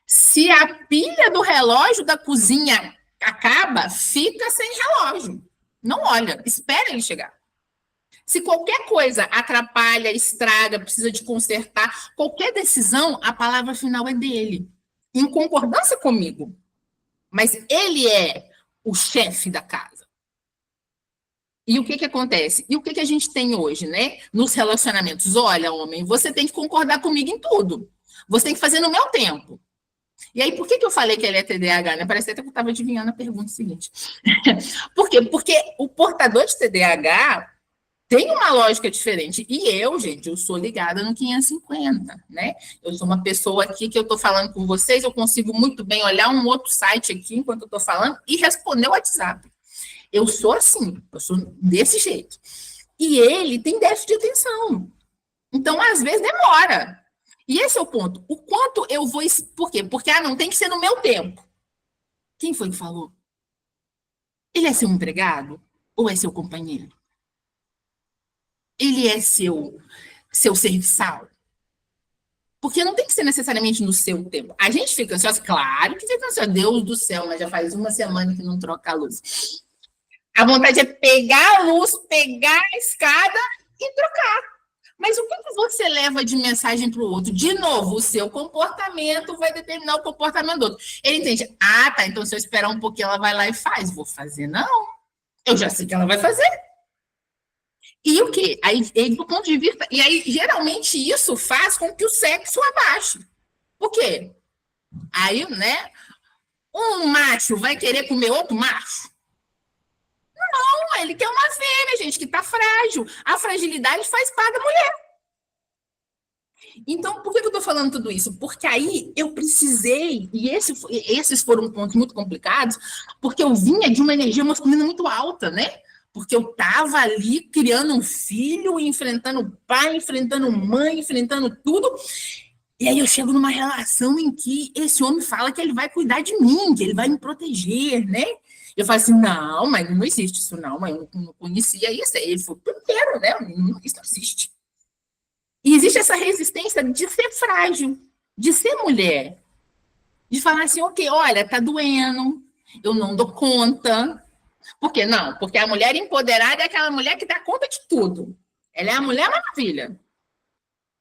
S2: Se a pilha do relógio da cozinha acaba, fica sem relógio. Não olha, espera ele chegar. Se qualquer coisa atrapalha, estraga, precisa de consertar, qualquer decisão, a palavra final é dele. Em concordância comigo, mas ele é o chefe da casa. E o que acontece? E o que a gente tem hoje, né? Nos relacionamentos. Olha, homem, você tem que concordar comigo em tudo. Você tem que fazer no meu tempo. E aí, por que eu falei que ele é TDAH? Né? Parece até que eu estava adivinhando a pergunta seguinte. Por quê? Porque o portador de TDAH tem uma lógica diferente. E eu, gente, eu sou ligada no 550, né? Eu sou uma pessoa aqui que eu estou falando com vocês, eu consigo muito bem olhar um outro site aqui enquanto eu estou falando e responder o WhatsApp. Eu sou assim, eu sou desse jeito. E ele tem déficit de atenção. Então, às vezes, demora. E esse é o ponto. O quanto eu vou... Por quê? Porque, não tem que ser no meu tempo. Quem foi que falou? Ele é seu empregado? Ou é seu companheiro? Ele é seu serviçal? Porque não tem que ser necessariamente no seu tempo. A gente fica ansiosa, claro que fica ansiosa. Deus do céu, mas já faz uma semana que não troca a luz. A vontade é pegar a luz, pegar a escada e trocar. Mas o que você leva de mensagem para o outro? De novo, o seu comportamento vai determinar o comportamento do outro. Ele entende, tá, então se eu esperar um pouquinho, ela vai lá e faz. Vou fazer, não. Eu já sei que ela vai fazer. E o quê? Aí, do ponto de vista... E aí, geralmente, isso faz com que o sexo abaixe. Por quê? Aí, né, um macho vai querer comer outro macho? Não, ele quer uma fêmea, gente, que está frágil. A fragilidade faz parte da mulher. Então, por que eu estou falando tudo isso? Porque aí eu precisei, e esses foram pontos muito complicados, porque eu vinha de uma energia masculina muito alta, né? Porque eu estava ali criando um filho, enfrentando pai, enfrentando mãe, enfrentando tudo. E aí eu chego numa relação em que esse homem fala que ele vai cuidar de mim, que ele vai me proteger, né? Eu falo assim, não, mas não existe isso, não, mas eu não conhecia isso. Ele falou, primeiro, né? Isso não existe. E existe essa resistência de ser frágil, de ser mulher, de falar assim, ok, olha, tá doendo, eu não dou conta. Por quê? Não, porque a mulher empoderada é aquela mulher que dá conta de tudo. Ela é a mulher maravilha.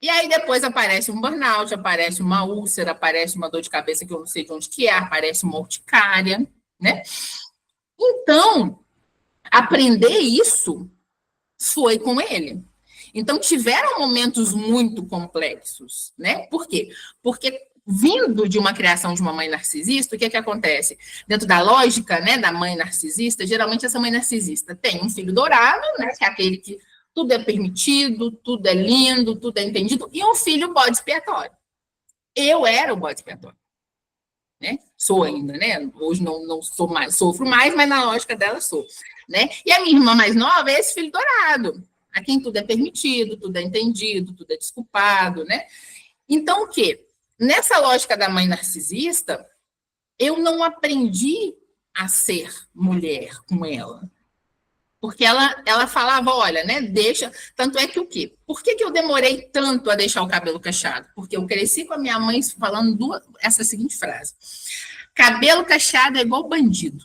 S2: E aí depois aparece um burnout, aparece uma úlcera, aparece uma dor de cabeça que eu não sei de onde que é, aparece uma urticária, né? Então, aprender isso foi com ele. Então, tiveram momentos muito complexos, né? Por quê? Porque vindo de uma criação de uma mãe narcisista, o que acontece? Dentro da lógica, né, da mãe narcisista, geralmente essa mãe narcisista tem um filho dourado, né, que é aquele que tudo é permitido, tudo é lindo, tudo é entendido, e um filho bode expiatório. Eu era o bode expiatório. Né? Sou ainda, né? Hoje não sou mais, sofro mais, mas na lógica dela sou. Né? E a minha irmã mais nova é esse filho dourado, a quem tudo é permitido, tudo é entendido, tudo é desculpado, né? Então, o quê? Nessa lógica da mãe narcisista, eu não aprendi a ser mulher com ela. Porque ela falava, olha, né, deixa... Tanto é que o quê? Por que eu demorei tanto a deixar o cabelo cacheado? Porque eu cresci com a minha mãe falando essa seguinte frase. Cabelo cacheado é igual bandido.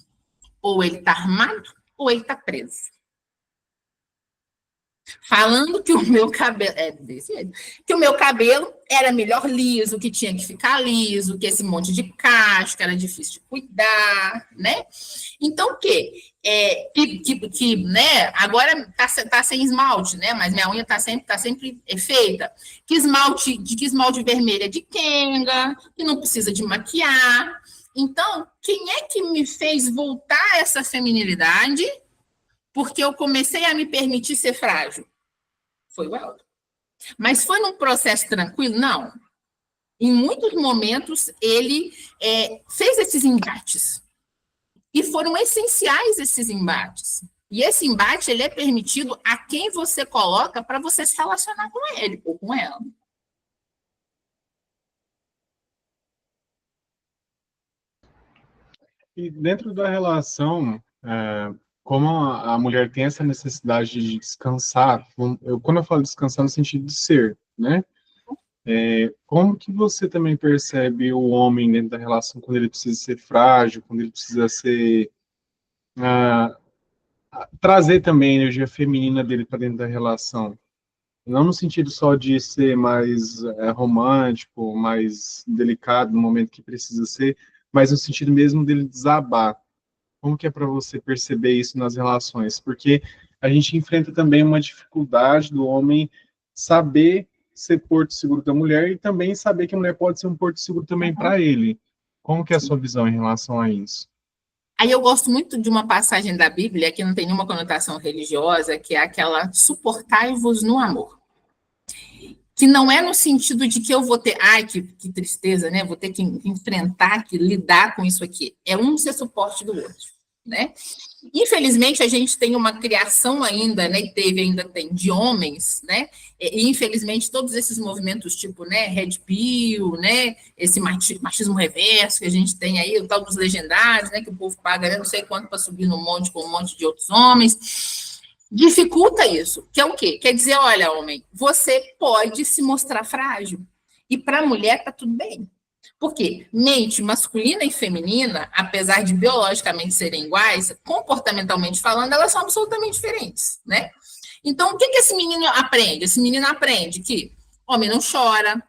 S2: Ou ele tá armado, ou ele tá preso. Falando que o meu cabelo... que o meu cabelo era melhor liso, que tinha que ficar liso, que esse monte de casca era difícil de cuidar, né? Então, o quê? Né, agora tá sem esmalte, né? Mas minha unha tá sempre feita. Que esmalte vermelho é de Kenga, que não precisa de maquiar. Então, quem é que me fez voltar a essa feminilidade? Porque eu comecei a me permitir ser frágil. Foi o Elton. Mas foi num processo tranquilo? Não. Em muitos momentos, ele fez esses embates. E foram essenciais esses embates. E esse embate, ele é permitido a quem você coloca para você se relacionar com ele ou com ela.
S1: E dentro da relação, como a mulher tem essa necessidade de descansar, quando eu falo descansar no sentido de ser, né? Como que você também percebe o homem dentro da relação quando ele precisa ser frágil, quando ele precisa ser trazer também a energia feminina dele para dentro da relação? Não no sentido só de ser mais romântico, mais delicado no momento que precisa ser, mas no sentido mesmo dele desabar. Como que é para você perceber isso nas relações? Porque a gente enfrenta também uma dificuldade do homem saber ser porto seguro da mulher e também saber que a mulher pode ser um porto seguro também para ele. Como que é a sua visão em relação a isso?
S2: Aí eu gosto muito de uma passagem da Bíblia que não tem nenhuma conotação religiosa, que é aquela suportai-vos no amor. Que não é no sentido de que eu vou ter, que tristeza, né? Vou ter que enfrentar, que lidar com isso aqui. É um ser suporte do outro. né? Infelizmente, a gente tem uma criação ainda, né, e ainda tem, de homens, né, e infelizmente todos esses movimentos tipo, né, Red Pill, né, esse machismo reverso que a gente tem aí, o tal dos legendários, né, que o povo paga, né, não sei quanto para subir no monte com um monte de outros homens, dificulta isso, que é o quê? Quer dizer, olha, homem, você pode se mostrar frágil, e para a mulher tá tudo bem. Por quê? Mente masculina e feminina, apesar de biologicamente serem iguais, comportamentalmente falando, elas são absolutamente diferentes, né? Então, o que esse menino aprende? Esse menino aprende que homem não chora,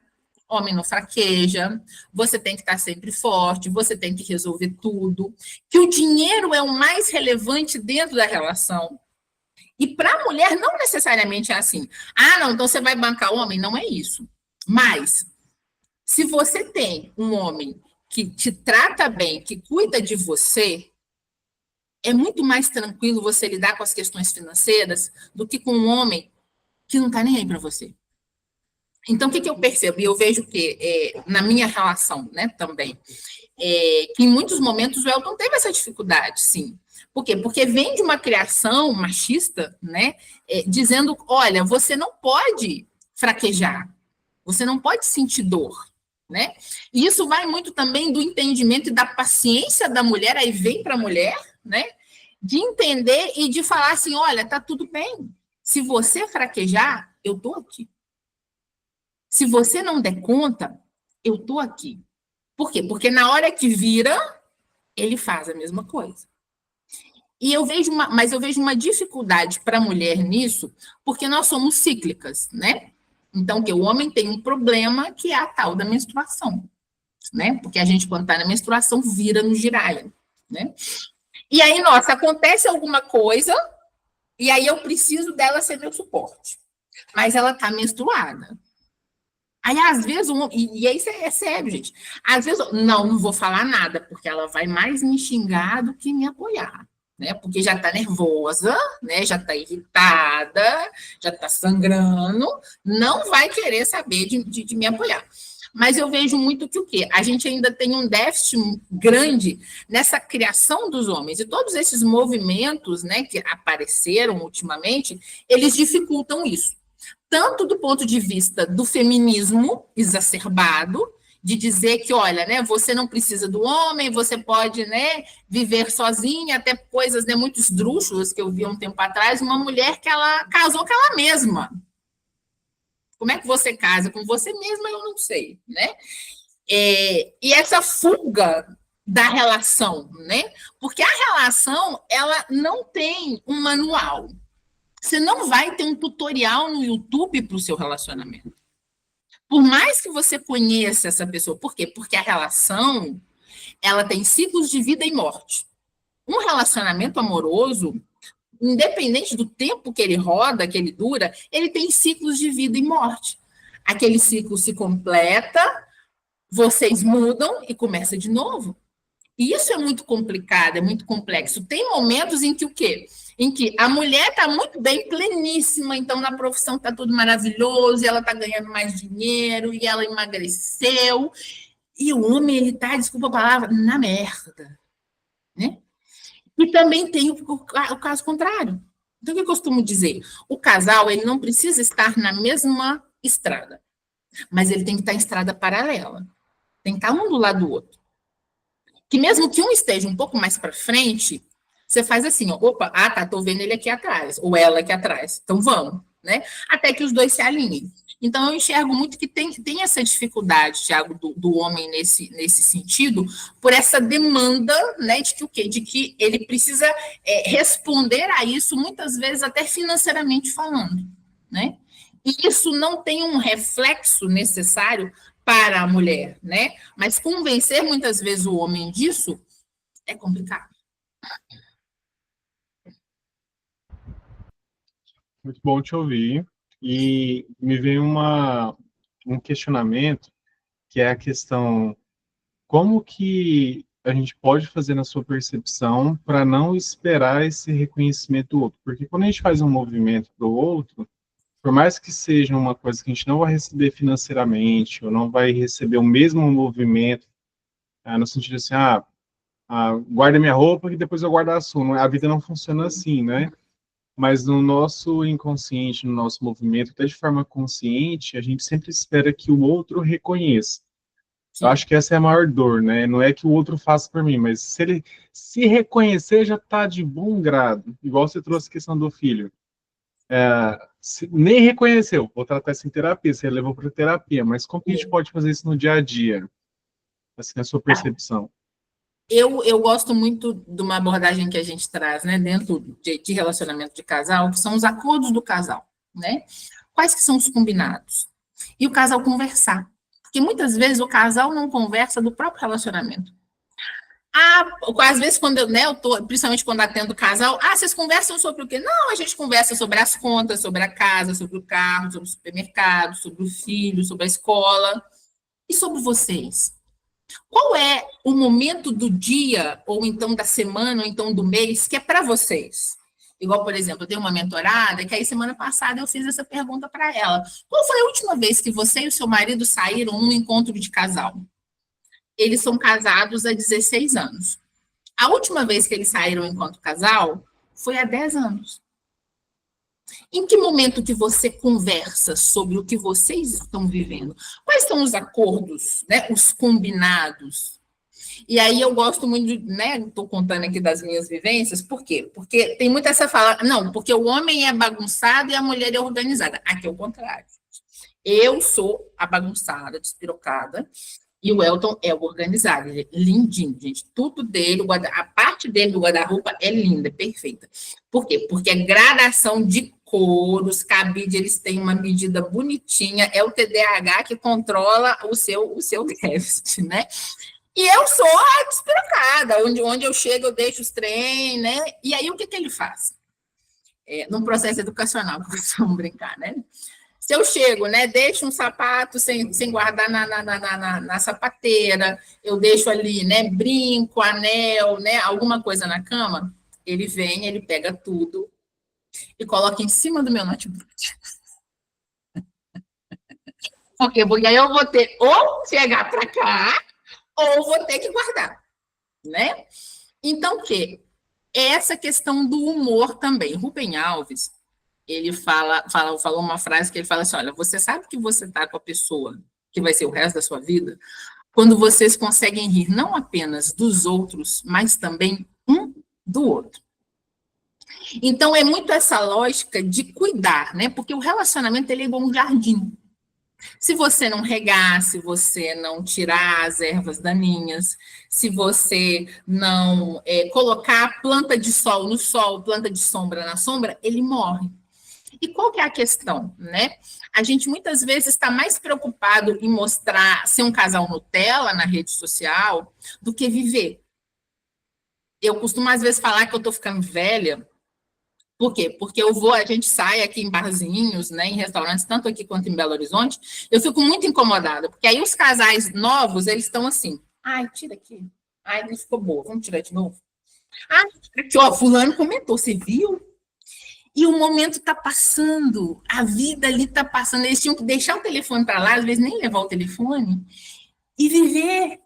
S2: homem não fraqueja, você tem que estar sempre forte, você tem que resolver tudo, que o dinheiro é o mais relevante dentro da relação. E para a mulher não necessariamente é assim. Ah, não, então você vai bancar o homem? Não é isso. Mas se você tem um homem que te trata bem, que cuida de você, é muito mais tranquilo você lidar com as questões financeiras do que com um homem que não está nem aí para você. Então, o que eu percebo? E eu vejo que, na minha relação, né, também, que em muitos momentos o Elton teve essa dificuldade, sim. Por quê? Porque vem de uma criação machista, né, dizendo, olha, você não pode fraquejar, você não pode sentir dor, né? E isso vai muito também do entendimento e da paciência da mulher, aí vem para a mulher, né? De entender e de falar assim, olha, tá tudo bem. Se você fraquejar, eu tô aqui. Se você não der conta, eu tô aqui. Por quê? Porque na hora que vira, ele faz a mesma coisa. E mas eu vejo uma dificuldade para a mulher nisso, porque nós somos cíclicas, né? Então, que o homem tem um problema que é a tal da menstruação, né? Porque a gente, quando está na menstruação, vira no giraia, né? E aí, nossa, acontece alguma coisa, e aí eu preciso dela ser meu suporte. Mas ela está menstruada. Aí, às vezes, e isso é sério, gente. Às vezes, não vou falar nada, porque ela vai mais me xingar do que me apoiar. Né? Porque já está nervosa, né? Já está irritada, já está sangrando, não vai querer saber de me apoiar. Mas eu vejo muito que o quê? A gente ainda tem um déficit grande nessa criação dos homens. E todos esses movimentos, né, que apareceram ultimamente, eles dificultam isso. Tanto do ponto de vista do feminismo exacerbado, de dizer que, olha, né, você não precisa do homem, você pode, né, viver sozinha, até coisas, né, muito esdrúxulas que eu vi um tempo atrás, uma mulher que ela casou com ela mesma. Como é que você casa com você mesma, eu não sei, né? E essa fuga da relação, né? Porque a relação, ela não tem um manual. Você não vai ter um tutorial no YouTube para o seu relacionamento. Por mais que você conheça essa pessoa, por quê? Porque a relação, ela tem ciclos de vida e morte. Um relacionamento amoroso, independente do tempo que ele roda, que ele dura, ele tem ciclos de vida e morte. Aquele ciclo se completa, vocês mudam e começa de novo. E isso é muito complicado, é muito complexo. Tem momentos em que o quê? Em que a mulher está muito bem, pleníssima, então na profissão está tudo maravilhoso, e ela está ganhando mais dinheiro, e ela emagreceu, e o homem, ele está, desculpa a palavra, na merda. Né? E também tem o caso contrário. Então, o que eu costumo dizer? O casal, ele não precisa estar na mesma estrada, mas ele tem que estar em estrada paralela. Tem que estar um do lado do outro. Que mesmo que um esteja um pouco mais para frente, você faz assim, ó, opa, tá, tô vendo ele aqui atrás, ou ela aqui atrás, então vamos, né? Até que os dois se alinhem. Então, eu enxergo muito que tem essa dificuldade, Thiago, do homem nesse sentido, por essa demanda, né, de que o quê? De que ele precisa responder a isso, muitas vezes até financeiramente falando, né? E isso não tem um reflexo necessário para a mulher, né? Mas convencer muitas vezes o homem disso é complicado.
S1: Muito bom te ouvir. E me vem um questionamento, que é a questão, como que a gente pode fazer na sua percepção para não esperar esse reconhecimento do outro? Porque quando a gente faz um movimento para o outro, por mais que seja uma coisa que a gente não vai receber financeiramente, ou não vai receber o mesmo movimento, no sentido assim, guarda minha roupa e depois eu guardo a sua. A vida não funciona assim, né? Mas no nosso inconsciente, no nosso movimento, até de forma consciente, a gente sempre espera que o outro reconheça. Eu
S2: Sim.
S1: acho que essa é a maior dor, né? Não é que o outro faça por mim, mas se ele se reconhecer, já está de bom grado. Igual você trouxe a questão do filho. Nem reconheceu, vou tratar isso em terapia, você levou para terapia, mas como que a gente pode fazer isso no dia a dia? Assim, na sua percepção.
S2: Eu gosto muito de uma abordagem que a gente traz, né, dentro de relacionamento de casal, que são os acordos do casal, né? Quais que são os combinados? E o casal conversar. Porque muitas vezes o casal não conversa do próprio relacionamento. Às vezes, quando eu tô, principalmente quando atendo casal, vocês conversam sobre o quê? Não, a gente conversa sobre as contas, sobre a casa, sobre o carro, sobre o supermercado, sobre o filho, sobre a escola. E sobre vocês? Qual é o momento do dia, ou então da semana, ou então do mês, que é para vocês? Igual, por exemplo, eu tenho uma mentorada que aí semana passada eu fiz essa pergunta para ela. Qual foi a última vez que você e o seu marido saíram num encontro de casal? Eles são casados há 16 anos. A última vez que eles saíram enquanto casal foi há 10 anos. Em que momento que você conversa sobre o que vocês estão vivendo? Quais são os acordos, né, os combinados? E aí eu gosto muito de, né, estou contando aqui das minhas vivências, por quê? Porque tem muita essa fala, não, porque o homem é bagunçado e a mulher é organizada. Aqui é o contrário. Eu sou a bagunçada, despirocada, e o Elton é o organizado, ele é lindinho, gente. Tudo dele, a parte dele do guarda-roupa é linda, perfeita. Por quê? Porque é gradação de cores, cabide, eles têm uma medida bonitinha, é o TDAH que controla o seu déficit, né? E eu sou a despirocada, onde eu chego, eu deixo os trem, né? E aí, o que ele faz? Num processo educacional, vamos brincar, né? Se eu chego, né, deixo um sapato sem guardar na sapateira, eu deixo ali, né, brinco, anel, né, alguma coisa na cama, ele vem, ele pega tudo e coloca em cima do meu notebook. Por quê? Porque aí eu vou ter ou chegar para cá, ou vou ter que guardar, né? Então, o quê? Essa questão do humor também. Rubem Alves, ele falou uma frase que ele fala assim, olha, você sabe que você está com a pessoa que vai ser o resto da sua vida, quando vocês conseguem rir não apenas dos outros, mas também um do outro. Então, é muito essa lógica de cuidar, né? Porque o relacionamento ele é igual um jardim. Se você não regar, se você não tirar as ervas daninhas, se você não colocar planta de sol no sol, planta de sombra na sombra, ele morre. E qual que é a questão, né? A gente muitas vezes está mais preocupado em mostrar ser um casal Nutella na rede social do que viver. Eu costumo às vezes falar que eu estou ficando velha. Por quê? Porque a gente sai aqui em barzinhos, né, em restaurantes, tanto aqui quanto em Belo Horizonte, eu fico muito incomodada, porque aí os casais novos, eles estão assim, ai, tira aqui, ai, não ficou boa, vamos tirar de novo. Ah, aqui, ó, fulano comentou, você viu? E o momento está passando, a vida ali está passando, eles tinham que deixar o telefone para lá, às vezes nem levar o telefone, e viver.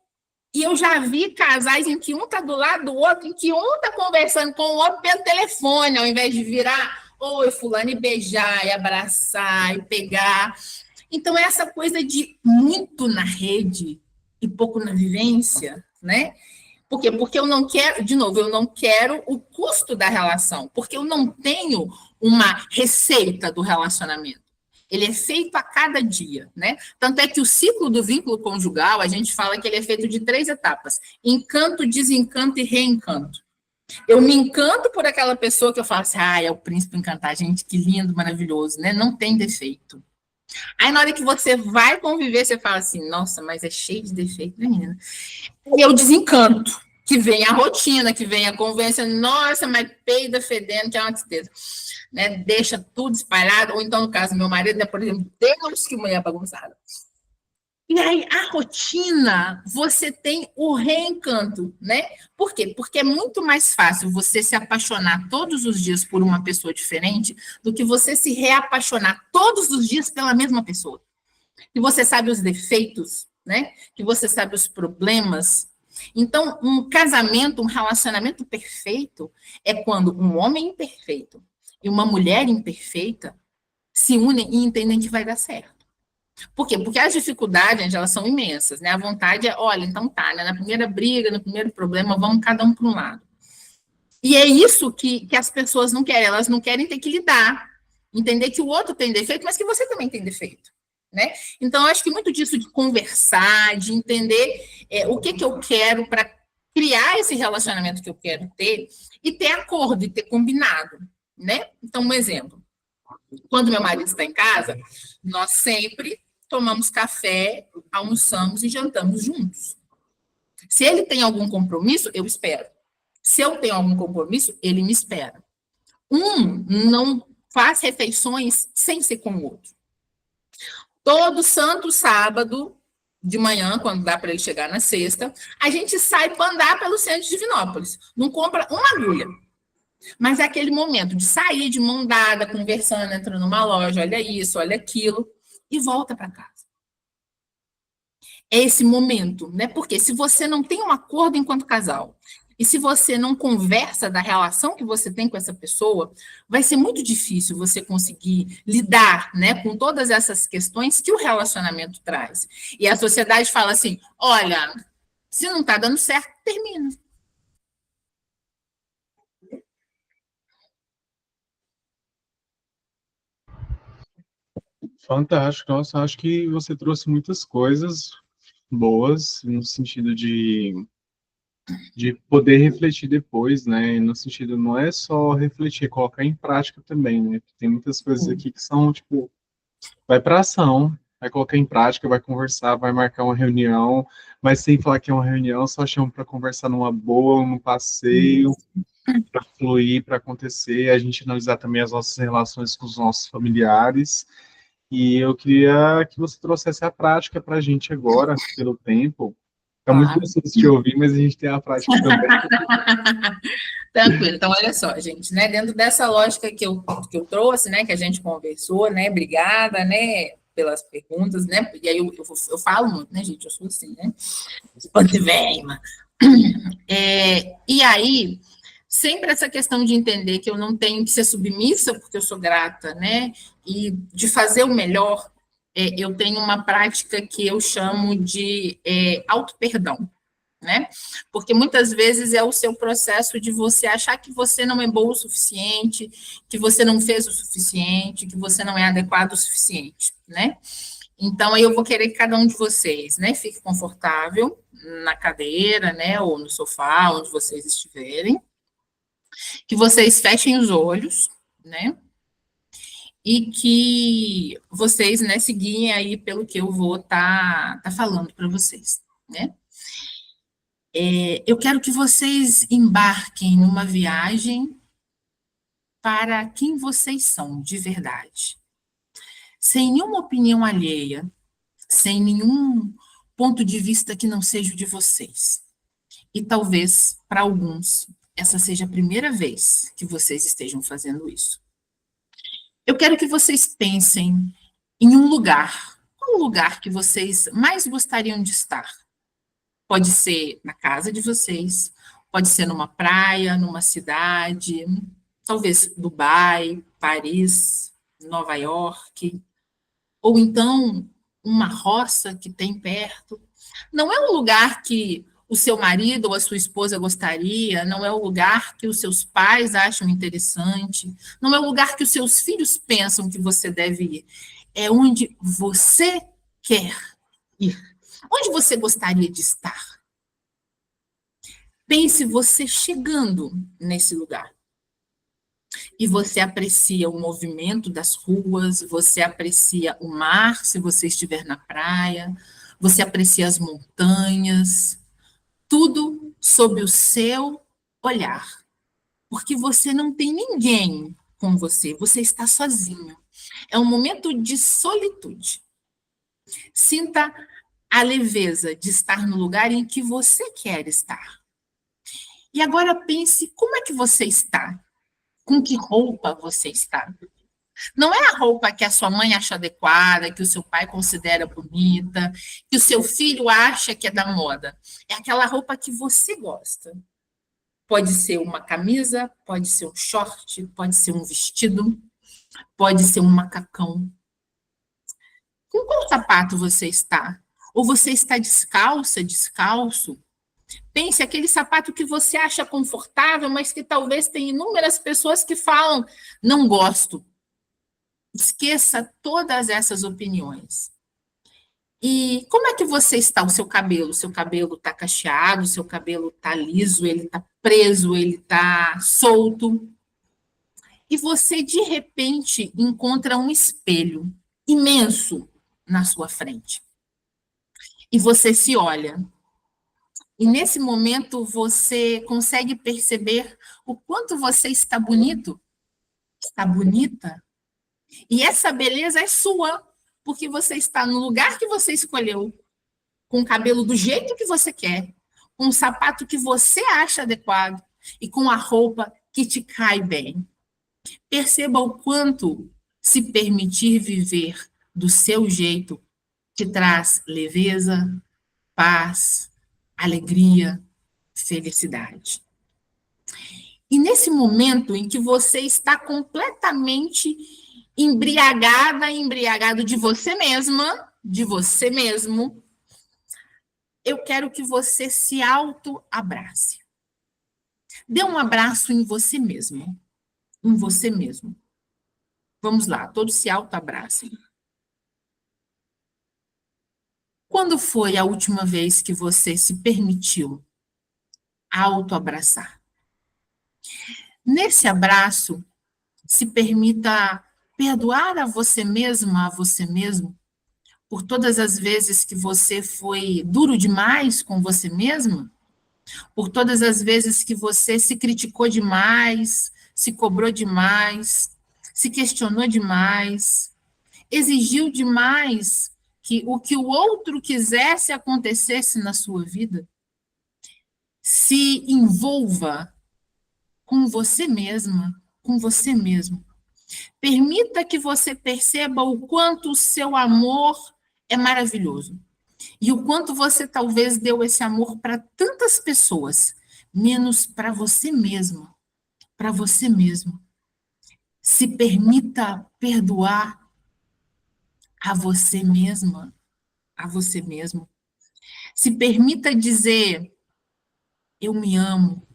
S2: E eu já vi casais em que um está do lado do outro, em que um está conversando com o outro pelo telefone, ao invés de virar, oi, fulano, e beijar, e abraçar, e pegar. Então, essa coisa de muito na rede e pouco na vivência, né? Por quê? Porque eu não quero, de novo, eu não quero o custo da relação, porque eu não tenho uma receita do relacionamento. Ele é feito a cada dia, né? Tanto é que o ciclo do vínculo conjugal, a gente fala que ele é feito de 3 etapas: encanto, desencanto e reencanto. Eu me encanto por aquela pessoa que eu falo assim, é o príncipe encantar, gente, que lindo, maravilhoso, né? Não tem defeito. Aí, na hora que você vai conviver, você fala assim, nossa, mas é cheio de defeito, né, menina? E eu desencanto, que vem a rotina, que vem a convivência, nossa, mas peida fedendo, que é uma tristeza. Né? Deixa tudo espalhado, ou então, no caso do meu marido, né, por exemplo, Deus, que mulher bagunçada. E aí, a rotina, você tem o reencanto, né? Por quê? Porque é muito mais fácil você se apaixonar todos os dias por uma pessoa diferente do que você se reapaixonar todos os dias pela mesma pessoa. Que você sabe os defeitos, né? Que você sabe os problemas. Então, um casamento, um relacionamento perfeito é quando um homem imperfeito e uma mulher imperfeita se unem e entendem que vai dar certo. Por quê? Porque as dificuldades, elas são imensas, né? A vontade é, olha, então tá, né? Na primeira briga, no primeiro problema, vamos cada um para um lado. E é isso que as pessoas não querem, elas não querem ter que lidar, entender que o outro tem defeito, mas que você também tem defeito, né? Então, eu acho que muito disso de conversar, de entender o que eu quero para criar esse relacionamento que eu quero ter e ter acordo e ter combinado, né? Então, um exemplo. Quando meu marido está em casa, nós sempre tomamos café, almoçamos e jantamos juntos. Se ele tem algum compromisso, eu espero. Se eu tenho algum compromisso, ele me espera. Um não faz refeições sem ser com o outro. Todo santo sábado de manhã, quando dá para ele chegar na sexta, a gente sai para andar pelo centro de Divinópolis. Não compra uma agulha. Mas é aquele momento de sair de mão dada, conversando, entrando numa loja, olha isso, olha aquilo, e volta para casa. É esse momento, né? Porque se você não tem um acordo enquanto casal, e se você não conversa da relação que você tem com essa pessoa, vai ser muito difícil você conseguir lidar, né, com todas essas questões que o relacionamento traz. E a sociedade fala assim: olha, se não está dando certo, termina.
S1: Fantástico. Nossa, acho que você trouxe muitas coisas boas no sentido de poder refletir depois, né? No sentido, não é só refletir, é colocar em prática também, né? Tem muitas coisas aqui que são, tipo, vai para ação, vai colocar em prática, vai conversar, vai marcar uma reunião, mas sem falar que é uma reunião, só chama para conversar numa boa, num passeio, para fluir, para acontecer, a gente analisar também as nossas relações com os nossos familiares. E eu queria que você trouxesse a prática para a gente agora, pelo tempo. É muito
S2: Claro.
S1: gostoso te ouvir, mas a gente tem a prática também.
S2: Tranquilo. Então, olha só, gente, né? Dentro dessa lógica que eu trouxe, né? Que a gente conversou, né? Obrigada, né? Pelas perguntas, né? E aí eu falo muito, né, gente? Eu sou assim, né? Quando vem, mano. E aí, sempre essa questão de entender que eu não tenho que ser submissa, porque eu sou grata, né? E de fazer o melhor, eu tenho uma prática que eu chamo de auto-perdão, né? Porque muitas vezes é o seu processo de você achar que você não é bom o suficiente, que você não fez o suficiente, que você não é adequado o suficiente, né? Então, aí eu vou querer que cada um de vocês, né, fique confortável na cadeira, né, ou no sofá, onde vocês estiverem, que vocês fechem os olhos, né, e que vocês, né, seguiem aí pelo que eu vou tá falando para vocês, né. Eu quero que vocês embarquem numa viagem para quem vocês são, de verdade. Sem nenhuma opinião alheia, sem nenhum ponto de vista que não seja o de vocês. E talvez, para alguns, essa seja a primeira vez que vocês estejam fazendo isso. Eu quero que vocês pensem em um lugar. Qual o lugar que vocês mais gostariam de estar? Pode ser na casa de vocês, pode ser numa praia, numa cidade, talvez Dubai, Paris, Nova York, ou então uma roça que tem perto. Não é um lugar que o seu marido ou a sua esposa gostaria, não é o lugar que os seus pais acham interessante, não é o lugar que os seus filhos pensam que você deve ir. É onde você quer ir. Onde você gostaria de estar? Pense você chegando nesse lugar. E você aprecia o movimento das ruas, você aprecia o mar, se você estiver na praia, você aprecia as montanhas, tudo sob o seu olhar. Porque você não tem ninguém com você, você está sozinho. É um momento de solitude. Sinta a leveza de estar no lugar em que você quer estar. E agora pense como é que você está, com que roupa você está. Não é a roupa que a sua mãe acha adequada, que o seu pai considera bonita, que o seu filho acha que é da moda. É aquela roupa que você gosta. Pode ser uma camisa, pode ser um short, pode ser um vestido, pode ser um macacão. Com qual sapato você está? Ou você está descalça, descalço? Pense aquele sapato que você acha confortável, mas que talvez tenha inúmeras pessoas que falam, não gosto. Esqueça todas essas opiniões. E como é que você está, o seu cabelo? O seu cabelo está cacheado, o seu cabelo está liso, ele está preso, ele está solto. E você, de repente, encontra um espelho imenso na sua frente. E você se olha. E nesse momento você consegue perceber o quanto você está bonito, está bonita. E essa beleza é sua, porque você está no lugar que você escolheu, com o cabelo do jeito que você quer, com o sapato que você acha adequado e com a roupa que te cai bem. Perceba o quanto se permitir viver do seu jeito te traz leveza, paz, alegria, felicidade. E nesse momento em que você está completamente embriagada, embriagado de você mesma, de você mesmo, eu quero que você se auto-abrace. Dê um abraço em você mesmo. Em você mesmo. Vamos lá, todos se auto-abracem. Quando foi a última vez que você se permitiu auto-abraçar? Nesse abraço, se permita perdoar a você mesma, a você mesmo, por todas as vezes que você foi duro demais com você mesma, por todas as vezes que você se criticou demais, se cobrou demais, se questionou demais, exigiu demais que o outro quisesse acontecesse na sua vida. Se envolva com você mesma, com você mesmo. Permita que você perceba o quanto o seu amor é maravilhoso. E o quanto você talvez deu esse amor para tantas pessoas, menos para você mesmo. Para você mesmo. Se permita perdoar a você mesma, a você mesmo. Se permita dizer: eu me amo,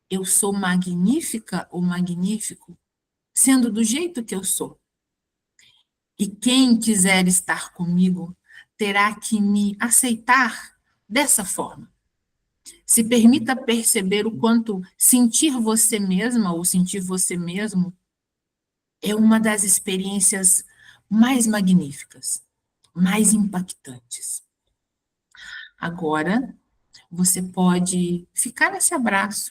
S2: eu sou magnífica ou magnífico, sendo do jeito que eu sou. E quem quiser estar comigo terá que me aceitar dessa forma. Se permita perceber o quanto sentir você mesma ou sentir você mesmo é uma das experiências mais magníficas, mais impactantes. Agora, você pode ficar nesse abraço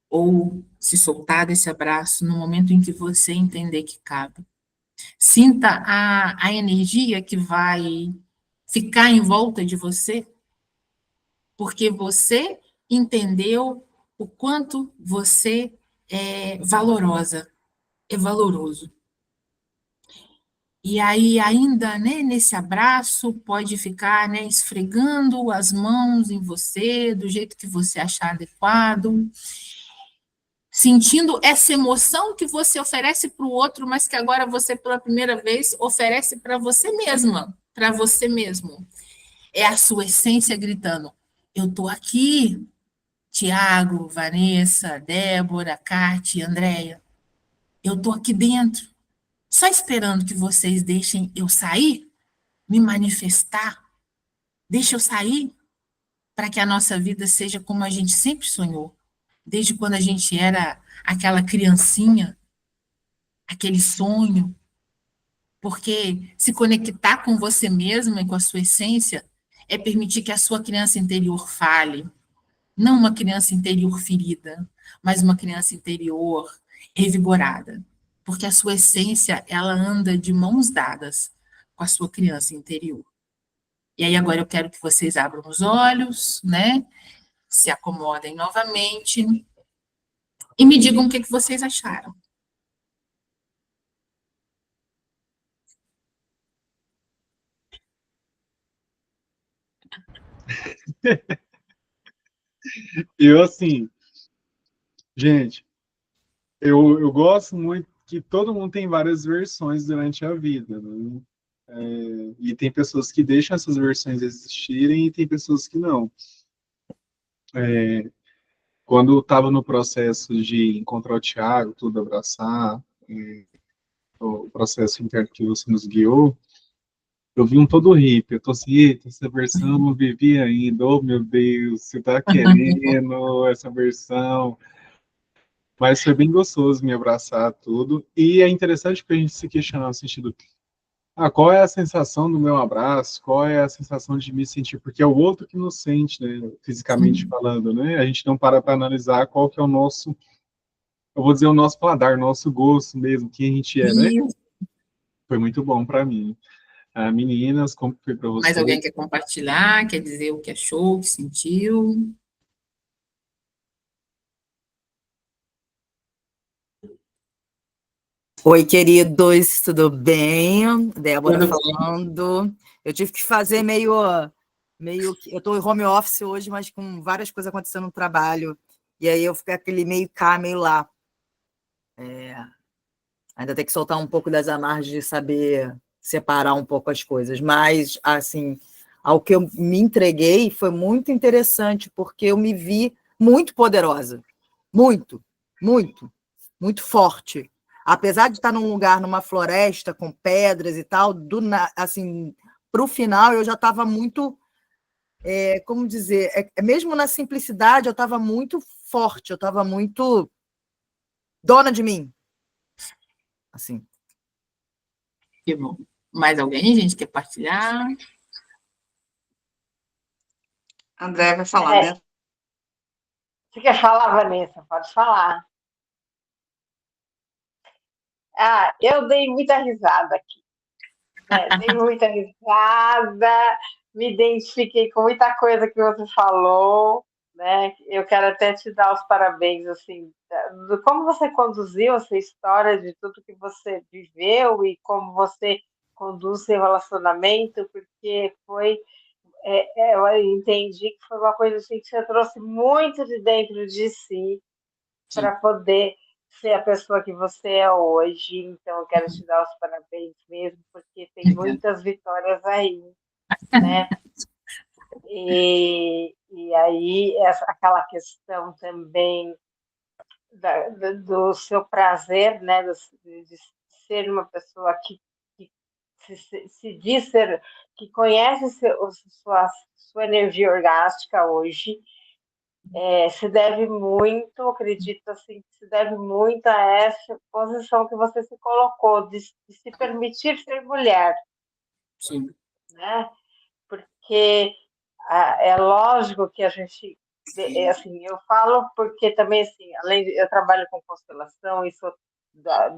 S2: ou se soltar desse abraço no momento em que você entender que cabe. Sinta a energia que vai ficar em volta de você, porque você entendeu o quanto você é valorosa, é valoroso. E aí, ainda, né, nesse abraço, pode ficar, né, esfregando as mãos em você, do jeito que você achar adequado, sentindo essa emoção que você oferece para o outro, mas que agora você, pela primeira vez, oferece para você mesma, para você mesmo. É a sua essência gritando: eu estou aqui, Tiago, Vanessa, Débora, Cátia, Andréia, eu estou aqui dentro, só esperando que vocês deixem eu sair, me manifestar, deixa eu sair, para que a nossa vida seja como a gente sempre sonhou, desde quando a gente era aquela criancinha, aquele sonho, porque se conectar com você mesma e com a sua essência é permitir que a sua criança interior fale, não uma criança interior ferida, mas uma criança interior revigorada, porque a sua essência, ela anda de mãos dadas com a sua criança interior. E aí agora eu quero que vocês abram os olhos, né? Se acomodem novamente e me digam o que vocês acharam.
S1: Eu, assim, gente, eu gosto muito que todo mundo tem várias versões durante a vida, né? E tem pessoas que deixam essas versões existirem e tem pessoas que não. Quando eu estava no processo de encontrar o Thiago, tudo abraçar, o processo interno que você nos guiou, eu vi um todo hippie. Eu tô assim, eita, essa versão eu não vivi ainda. Oh, meu Deus, você tá querendo essa versão. Mas foi bem gostoso me abraçar, tudo. E é interessante que a gente se questionar no sentido, qual é a sensação do meu abraço? Qual é a sensação de me sentir? Porque é o outro que nos sente, né? Fisicamente
S2: Sim.
S1: falando, né? A gente não para analisar qual que é o nosso, eu vou dizer o nosso paladar, nosso gosto mesmo, quem a gente é, né?
S2: E
S1: Foi muito bom para mim. Meninas, como foi para
S2: mais
S1: você?
S2: alguém quer compartilhar, quer dizer o que achou, o que sentiu?
S3: Oi, queridos, tudo bem? Débora
S2: Tudo bem?
S3: falando. Eu tive que fazer meio que. Eu estou em home office hoje, mas com várias coisas acontecendo no trabalho. E aí eu fiquei aquele meio cá, meio lá. Ainda tem que soltar um pouco das amarras de saber separar um pouco as coisas. Mas, assim, ao que eu me entreguei foi muito interessante, porque eu me vi muito poderosa. Muito, muito, muito forte. Apesar de estar num lugar, numa floresta, com pedras e tal, assim, para o final eu já estava muito, como dizer, mesmo na simplicidade, eu estava muito forte, eu estava muito dona de mim, assim.
S2: Que bom. Mais alguém, gente, quer partilhar?
S4: André vai falar, né?
S5: Você quer falar, Vanessa? Pode falar. Eu dei muita risada aqui, né? Dei muita risada, me identifiquei com muita coisa que você falou, né? Eu quero até te dar os parabéns, assim, do como você conduziu essa história, de tudo que você viveu e como você conduz seu relacionamento, porque eu entendi que foi uma coisa assim que você trouxe muito de dentro de si
S2: Sim.
S5: para poder ser a pessoa que você é hoje. Então, eu quero te dar os parabéns mesmo, porque tem muitas vitórias aí, né? E aí, aquela questão também do seu prazer, né? De ser uma pessoa que se diz ser, que conhece sua energia orgástica hoje, se deve muito, acredito assim, que se deve muito a essa posição que você se colocou, de se permitir ser mulher,
S2: Sim.
S5: né? Porque é lógico que a gente, assim, eu falo porque também, assim, além de, eu trabalho com constelação e sou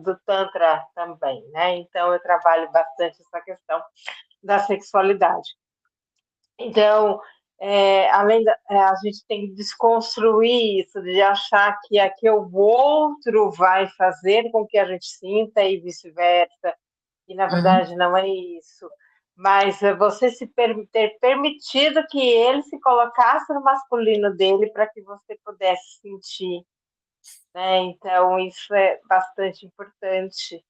S5: do Tantra também, né? Então, eu trabalho bastante essa questão da sexualidade. Então, a gente tem que desconstruir isso, de achar que é que o outro vai fazer com que a gente sinta e vice-versa, e na verdade não é isso. Mas você ter permitido que ele se colocasse no masculino dele para que você pudesse sentir, né? Então, isso é bastante importante,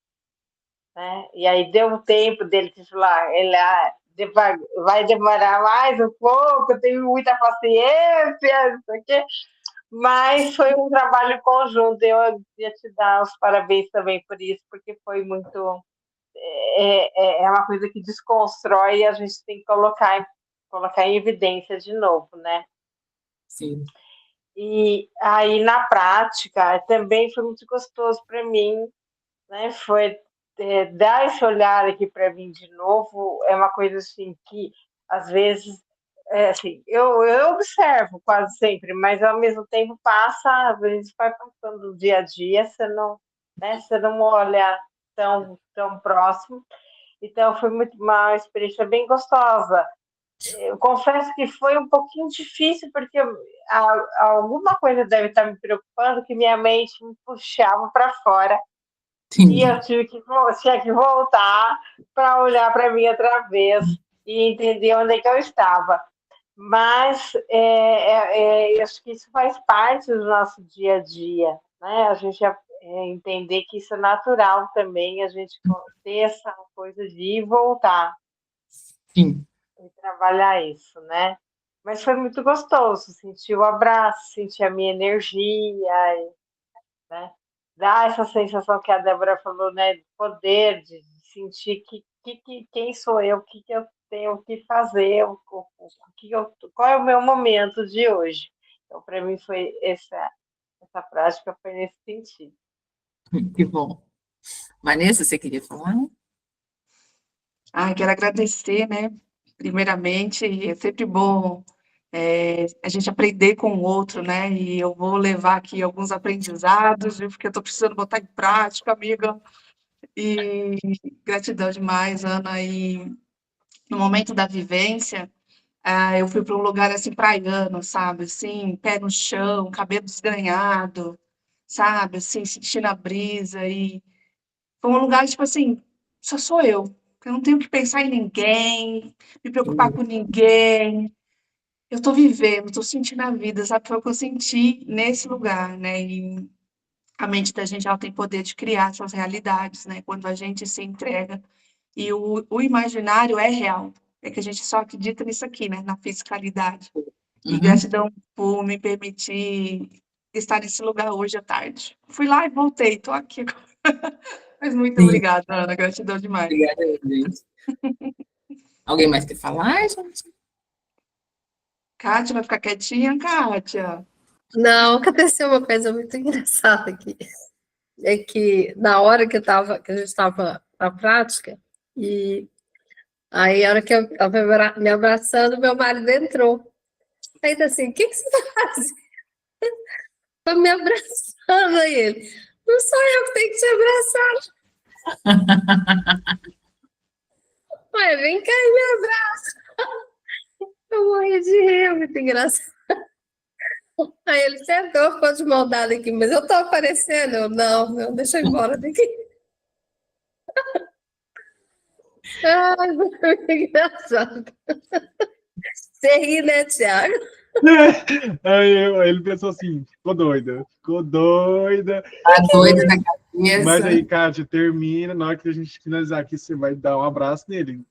S5: né? E aí deu um tempo dele de falar, vai demorar mais um pouco, eu tenho muita paciência, não sei o quê, mas foi um trabalho conjunto. Eu queria te dar os parabéns também por isso, porque foi muito. É uma coisa que desconstrói e a gente tem que colocar em evidência de novo, né?
S2: Sim.
S5: E aí, na prática, também foi muito gostoso para mim, né? Foi dar esse olhar aqui para mim de novo, é uma coisa assim que, às vezes, assim, eu observo quase sempre, mas ao mesmo tempo passa, às vezes vai passando o dia a dia, você não, né, você não olha tão próximo. Então, foi uma experiência bem gostosa. Eu confesso que foi um pouquinho difícil, porque alguma coisa deve estar me preocupando, que minha mente me puxava para fora e eu tinha que voltar para olhar para mim outra vez e entender onde é que eu estava. Mas eu acho que isso faz parte do nosso dia a dia, né? A gente entender que isso é natural também, a gente ter essa coisa de ir e voltar
S2: Sim.
S5: e trabalhar isso, né? Mas foi muito gostoso, sentir o abraço, sentir a minha energia, né? Dá essa sensação que a Débora falou, né? De poder, de sentir quem sou eu, o que eu tenho que fazer, qual é o meu momento de hoje. Então, para mim, foi essa prática foi nesse sentido.
S2: Que bom. Vanessa, você queria falar?
S4: Quero agradecer, né? Primeiramente, é sempre bom a gente aprender com o outro, né? E eu vou levar aqui alguns aprendizados, viu? Porque eu estou precisando botar em prática, amiga. E gratidão demais, Ana. E no momento da vivência, eu fui para um lugar assim praiano, sabe? Assim, pé no chão, cabelo desgrenhado, sabe? Assim, sentindo a brisa. E foi um lugar, tipo assim, só sou eu. Eu não tenho que pensar em ninguém, me preocupar com ninguém. Eu estou vivendo, estou sentindo a vida, sabe? Foi o que eu senti nesse lugar, né? E a mente da gente, ela tem poder de criar suas realidades, né? Quando a gente se entrega. E o imaginário é real. É que a gente só acredita nisso aqui, né? Na fisicalidade. E
S2: Uhum.
S4: gratidão por me permitir estar nesse lugar hoje à tarde. Fui lá e voltei, estou aqui agora. Mas muito
S2: Sim,
S4: obrigada, Ana. Gratidão demais.
S2: obrigada, gente. Alguém mais quer falar, gente?
S4: Kátia, vai ficar quietinha, Kátia?
S6: Não, aconteceu uma coisa muito engraçada aqui. É que na hora que a gente estava na prática, e aí a hora que eu estava me abraçando, meu marido entrou. Aí tá assim, o que você está fazendo? Tô me abraçando aí ele. Não sou eu que tenho que te abraçar. Ué, vem cá e me abraça. Eu morri de rir, é muito engraçado. Aí ele sentou, ficou de mão dada aqui, mas eu tô aparecendo? Não, deixa eu ir embora daqui. Ai, muito engraçado. Você ri, né, Thiago?
S1: Aí ele pensou assim, ficou doida, ficou doida.
S2: Tá doida da
S1: Mas
S2: cabeça.
S1: aí, Kátia, termina, na hora que a gente finalizar aqui, você vai dar um abraço nele.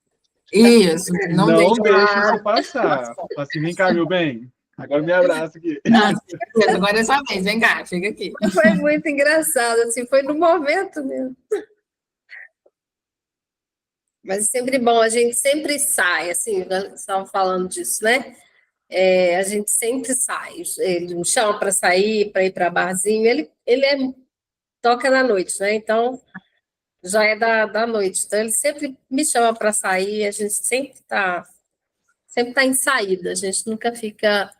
S2: Isso, não
S1: Não
S2: deixa.
S1: deixa isso passar. Fala assim, vem cá, meu bem, agora me abraça aqui.
S2: Não, certeza, agora é sua vez, vem cá, chega aqui.
S6: Foi muito engraçado, assim, foi no momento mesmo. Mas é sempre bom, a gente sempre sai, assim, nós estávamos falando disso, né? A gente sempre sai, ele me chama para sair, para ir para barzinho, toca na noite, né? Então, já é da noite, então ele sempre me chama para sair, a gente sempre tá em saída, a gente nunca fica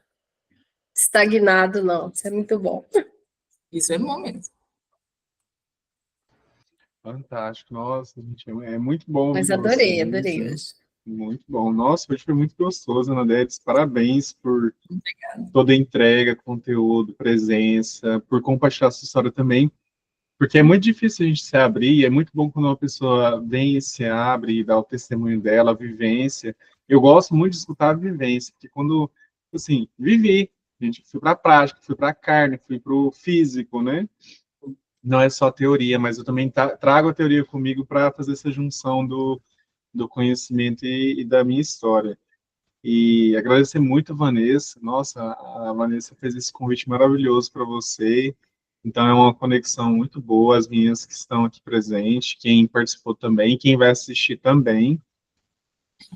S6: estagnado, não, isso é muito bom.
S2: Isso é bom mesmo.
S1: Fantástico, nossa, gente, é muito bom
S6: Mas
S1: ouvir
S6: adorei
S1: vocês, né?
S6: hoje.
S1: Muito bom. Nossa, hoje foi muito gostoso, Ana Dedes. Parabéns por toda a entrega, conteúdo, presença, por compartilhar sua história também, porque é muito difícil a gente se abrir, e é muito bom quando uma pessoa vem e se abre e dá o testemunho dela, a vivência. Eu gosto muito de escutar a vivência, porque quando, assim, vivi, gente, fui para a prática, fui para a carne, fui para o físico, né? Não é só teoria, mas eu também trago a teoria comigo para fazer essa junção do conhecimento e da minha história. E agradecer muito a Vanessa. Nossa, a Vanessa fez esse convite maravilhoso para você. Então é uma conexão muito boa, as minhas que estão aqui presentes, quem participou também, quem vai assistir também.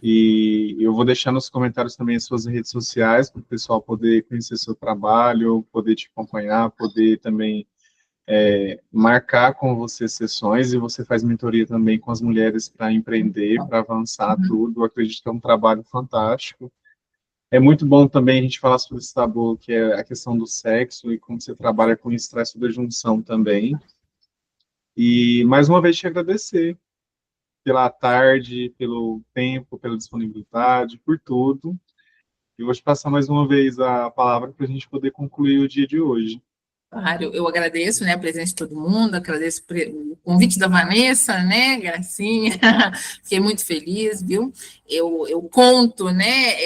S1: E eu vou deixar nos comentários também as suas redes sociais, para o pessoal poder conhecer seu trabalho, poder te acompanhar, poder também marcar com você sessões, e você faz mentoria também com as mulheres para empreender, para avançar tudo. Eu acredito que é um trabalho fantástico. É muito bom também a gente falar sobre esse tabu, que é a questão do sexo, e como você trabalha com estresse da junção também. E, mais uma vez, te agradecer pela tarde, pelo tempo, pela disponibilidade, por tudo. E vou te passar mais uma vez a palavra para a gente poder concluir o dia de hoje.
S2: Claro, eu agradeço, né, a presença de todo mundo, agradeço o convite da Vanessa, né, Gracinha, fiquei muito feliz, viu? Eu conto, né,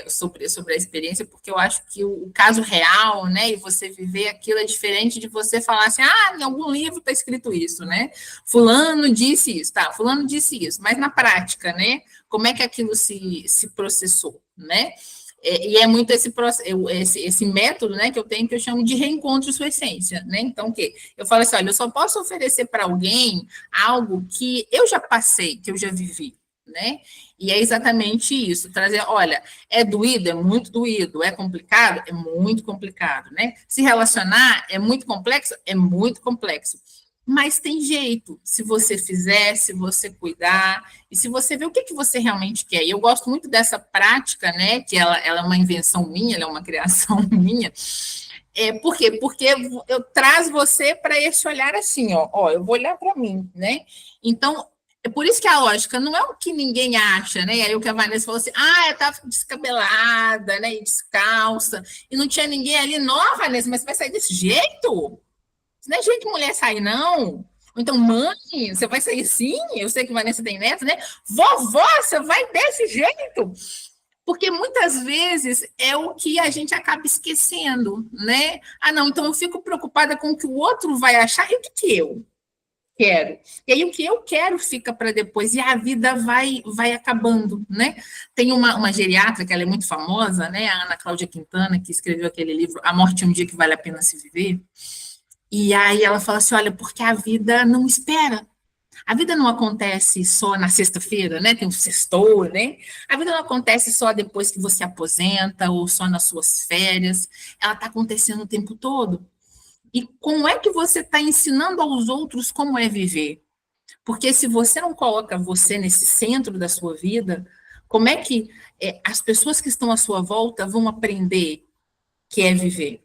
S2: sobre a experiência, porque eu acho que o caso real, né, e você viver aquilo é diferente de você falar assim, em algum livro está escrito isso, né? Fulano disse isso, tá, fulano disse isso, mas na prática, né, como é que aquilo se processou, né? E é muito esse método, né, que eu tenho, que eu chamo de reencontro sua essência, né? Então, o quê? Eu falo assim, olha, eu só posso oferecer para alguém algo que eu já passei, que eu já vivi, né? E é exatamente isso, trazer, olha, é doído? É muito doído. É complicado? É muito complicado, né? Se relacionar é muito complexo? É muito complexo. Mas tem jeito, se você fizer, se você cuidar, e se você ver o que você realmente quer. E eu gosto muito dessa prática, né, que ela é uma invenção minha, ela é uma criação minha. Por quê? Porque eu trago você para esse olhar assim, ó, eu vou olhar para mim, né? Então, é por isso que a lógica não é o que ninguém acha, né? Aí o que a Vanessa falou assim, eu estava descabelada, né, e descalça, e não tinha ninguém ali. Não, Vanessa, mas você vai sair desse jeito? Isso não é jeito de mulher sair, não. Ou então, mãe, você vai sair assim? Eu sei que Vanessa tem neto, né? Vovó, você vai desse jeito? Porque muitas vezes é o que a gente acaba esquecendo, né? Não, então eu fico preocupada com o que o outro vai achar e o que eu quero. E aí o que eu quero fica para depois e a vida vai acabando, né? Tem uma geriatra que ela é muito famosa, né? A Ana Cláudia Quintana, que escreveu aquele livro A Morte é um Dia que Vale a Pena se Viver. E aí ela fala assim, olha, porque a vida não espera. A vida não acontece só na sexta-feira, né? Tem um sextou, né? A vida não acontece só depois que você aposenta ou só nas suas férias. Ela está acontecendo o tempo todo. E como é que você está ensinando aos outros como é viver? Porque se você não coloca você nesse centro da sua vida, como é que as pessoas que estão à sua volta vão aprender que é viver?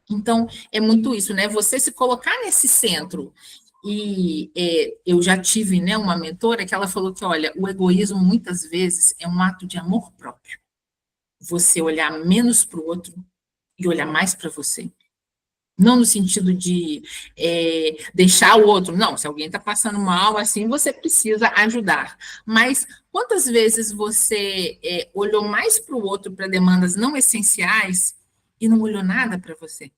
S2: Então, é muito isso, né? Você se colocar nesse centro. E eu já tive, né, uma mentora que ela falou que, olha, o egoísmo muitas vezes é um ato de amor próprio. Você olhar menos para o outro e olhar mais para você. Não no sentido de deixar o outro. Não, se alguém está passando mal, assim, você precisa ajudar. Mas quantas vezes você olhou mais para o outro para demandas não essenciais e não olhou nada para você?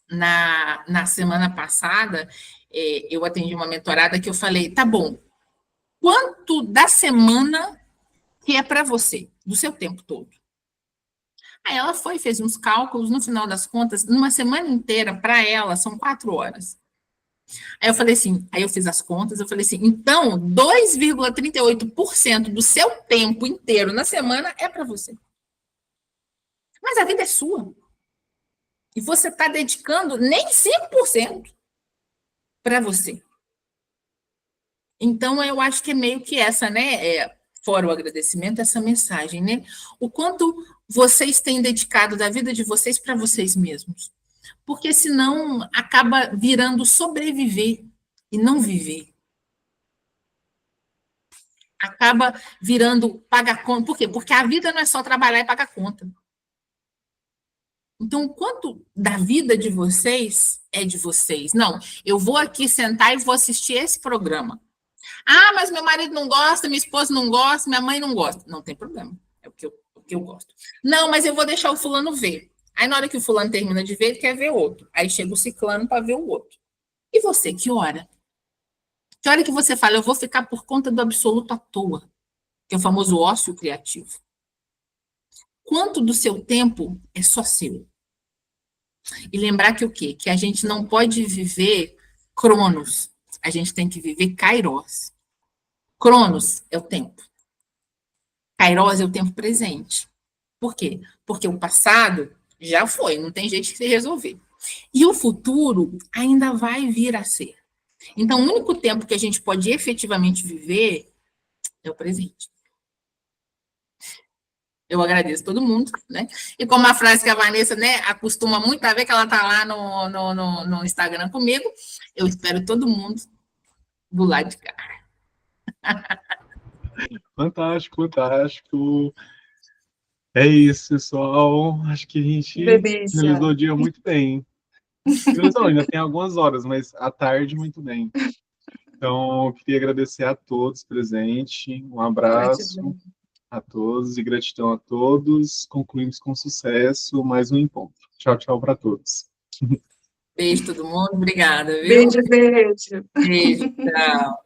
S2: Na semana passada, eu atendi uma mentorada que eu falei, tá bom, quanto da semana que é para você, do seu tempo todo? Aí ela fez uns cálculos, no final das contas, numa semana inteira, para ela, são 4 horas. Aí eu falei assim, aí eu fiz as contas, eu falei assim, então, 2,38% do seu tempo inteiro na semana é para você. Mas a vida é sua. E você está dedicando nem 5% para você. Então, eu acho que é meio que essa, né? Fora o agradecimento, essa mensagem, né? O quanto vocês têm dedicado da vida de vocês para vocês mesmos. Porque senão acaba virando sobreviver e não viver. Acaba virando pagar conta. Por quê? Porque a vida não é só trabalhar e pagar conta. Então, o quanto da vida de vocês é de vocês? Não, eu vou aqui sentar e vou assistir esse programa. Mas meu marido não gosta, minha esposa não gosta, minha mãe não gosta. Não tem problema, é o que eu gosto. Não, mas eu vou deixar o fulano ver. Aí, na hora que o fulano termina de ver, ele quer ver outro. Aí chega o ciclano para ver o outro. E você, que hora? Que hora que você fala, eu vou ficar por conta do absoluto à toa, que é o famoso ócio criativo. Quanto do seu tempo é só seu? E lembrar que o quê? Que a gente não pode viver cronos, a gente tem que viver kairos. Cronos é o tempo. Kairos é o tempo presente. Por quê? Porque o passado já foi, não tem jeito de se resolver. E o futuro ainda vai vir a ser. Então, o único tempo que a gente pode efetivamente viver é o presente. Eu agradeço todo mundo, né? E como a frase que a Vanessa, né, acostuma muito a ver, que ela está lá no Instagram comigo, eu espero todo mundo do lado de cá.
S1: Fantástico, fantástico. É isso, pessoal. Acho que a gente finalizou o dia muito bem. Não, ainda tem algumas horas, mas à tarde, muito bem. Então, eu queria agradecer a todos presentes. Um abraço
S4: Gratidão.
S1: a todos e gratidão a todos. Concluímos com sucesso mais um encontro. Tchau, tchau para todos.
S2: Beijo todo mundo, obrigada, viu?
S4: Beijo, beijo.
S2: Beijo, tchau.